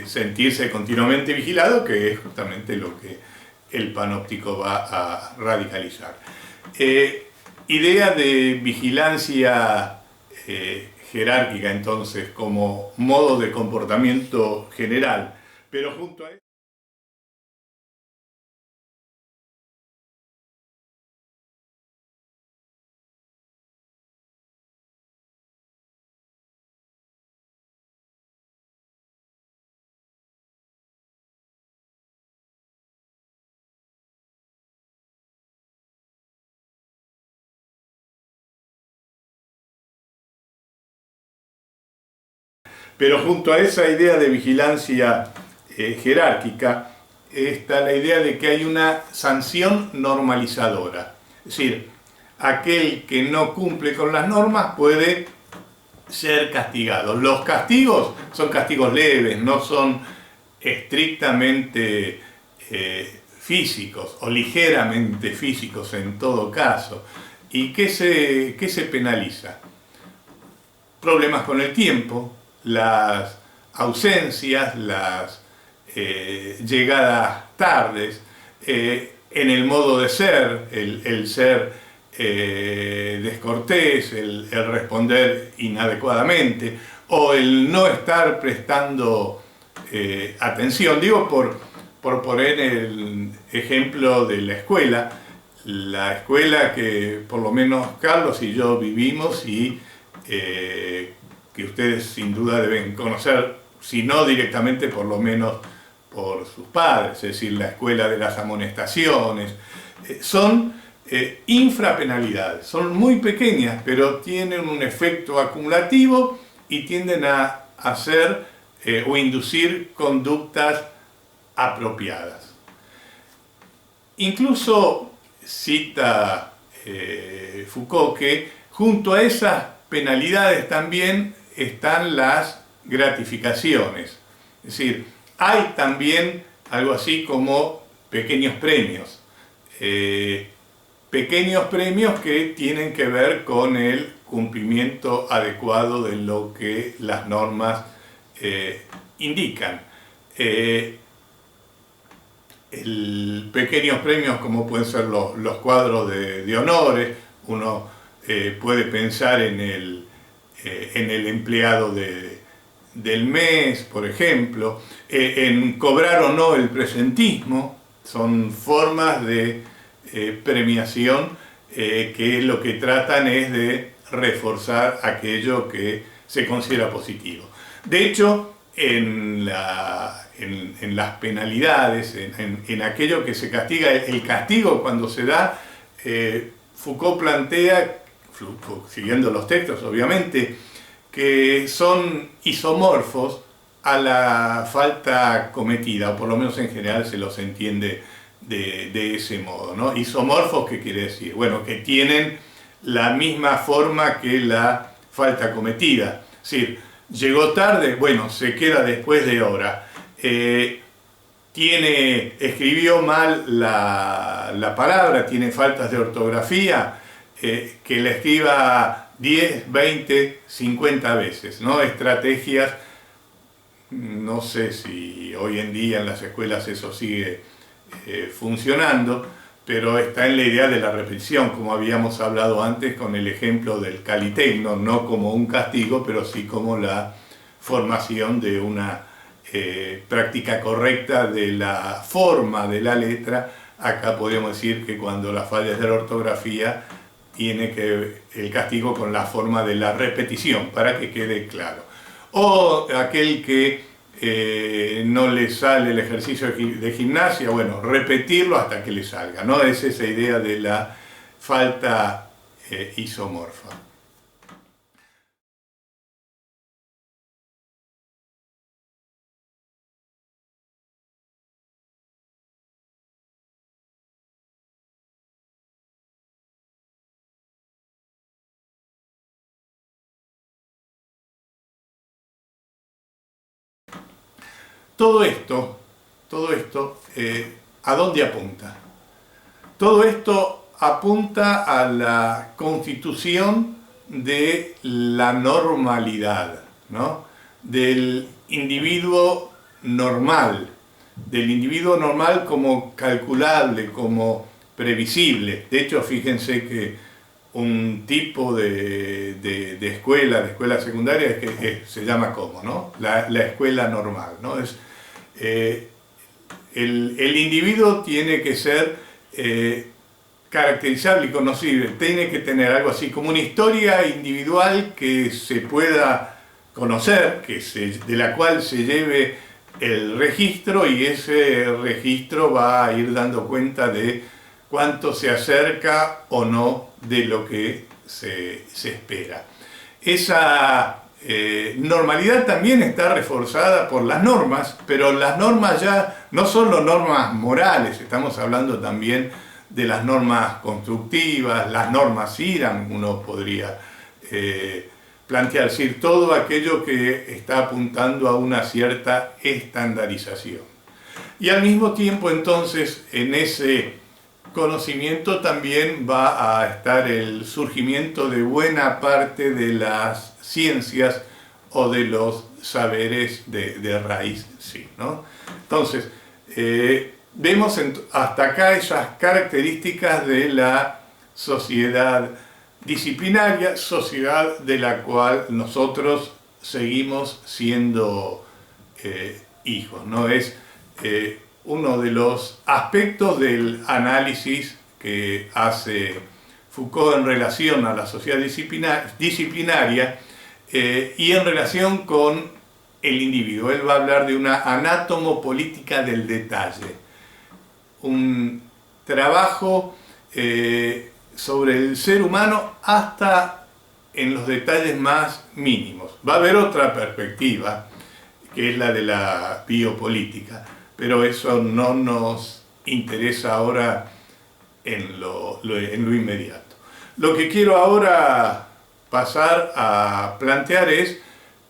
sentirse continuamente vigilado, que es justamente lo que el panóptico va a radicalizar. Idea de vigilancia jerárquica, entonces, como modo de comportamiento general, pero junto a Pero junto a esa idea de vigilancia jerárquica está la idea de que hay una sanción normalizadora. Es decir, aquel que no cumple con las normas puede ser castigado. Los castigos son castigos leves, no son estrictamente físicos o ligeramente físicos en todo caso. ¿Y qué se penaliza? Problemas con el tiempo, las ausencias, las llegadas tardes, en el modo de ser, el ser descortés, el responder inadecuadamente o el no estar prestando atención. Digo por poner el ejemplo de la escuela que por lo menos Carlos y yo vivimos y que ustedes sin duda deben conocer, si no directamente, por lo menos por sus padres, es decir, la escuela de las amonestaciones. Son infrapenalidades, son muy pequeñas, pero tienen un efecto acumulativo y tienden a hacer o inducir conductas apropiadas. Incluso cita Foucault que junto a esas penalidades también están las gratificaciones. Es decir, hay también algo así como pequeños premios. Pequeños premios que tienen que ver con el cumplimiento adecuado de lo que las normas indican. Pequeños premios como pueden ser los cuadros de honores. Uno puede pensar en el empleado del mes, por ejemplo, en cobrar o no el presentismo. Son formas de premiación que lo que tratan es de reforzar aquello que se considera positivo. De hecho, en las penalidades, en aquello que se castiga, el castigo cuando se da, Foucault plantea, siguiendo los textos obviamente, que son isomorfos a la falta cometida, o por lo menos en general se los entiende de ese modo, ¿no? Isomorfos, ¿qué quiere decir? Bueno, que tienen la misma forma que la falta cometida. Es decir, llegó tarde, bueno, se queda después de hora. Escribió mal la palabra, tiene faltas de ortografía, que la escriba 10, 20, 50 veces, ¿no? Estrategias, no sé si hoy en día en las escuelas eso sigue funcionando, pero está en la idea de la repetición, como habíamos hablado antes con el ejemplo del calitegno, no como un castigo, pero sí como la formación de una práctica correcta de la forma de la letra. Acá podríamos decir que cuando la falla es de la ortografía, tiene que ver el castigo con la forma de la repetición, para que quede claro. O aquel que no le sale el ejercicio de gimnasia, bueno, repetirlo hasta que le salga, ¿no? Es esa idea de la falta isomorfa. Todo esto, ¿a dónde apunta? Todo esto apunta a la constitución de la normalidad, ¿no? Del individuo normal como calculable, como previsible. De hecho, fíjense que un tipo de escuela secundaria es que se llama como, ¿no? La escuela normal, ¿no? El individuo tiene que ser caracterizable y conocible, tiene que tener algo así como una historia individual que se pueda conocer, de la cual se lleve el registro, y ese registro va a ir dando cuenta de cuánto se acerca o no de lo que se espera. Esa normalidad también está reforzada por las normas, pero las normas ya no solo normas morales, estamos hablando también de las normas constructivas, las normas IRAM, uno podría plantear, es decir, todo aquello que está apuntando a una cierta estandarización. Y al mismo tiempo, entonces, en ese conocimiento también va a estar el surgimiento de buena parte de las ciencias o de los saberes de raíz, sí, ¿no? Entonces, vemos hasta acá esas características de la sociedad disciplinaria, sociedad de la cual nosotros seguimos siendo hijos, ¿no? Es uno de los aspectos del análisis que hace Foucault en relación a la sociedad disciplinaria y en relación con el individuo. Él va a hablar de una anatomopolítica del detalle, un trabajo sobre el ser humano hasta en los detalles más mínimos. Va a haber otra perspectiva, que es la de la biopolítica, pero eso no nos interesa ahora en lo inmediato. Lo que quiero ahora pasar a plantear es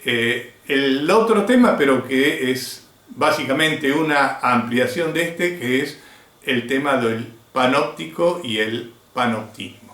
el otro tema, pero que es básicamente una ampliación de este, que es el tema del panóptico y el panoptismo.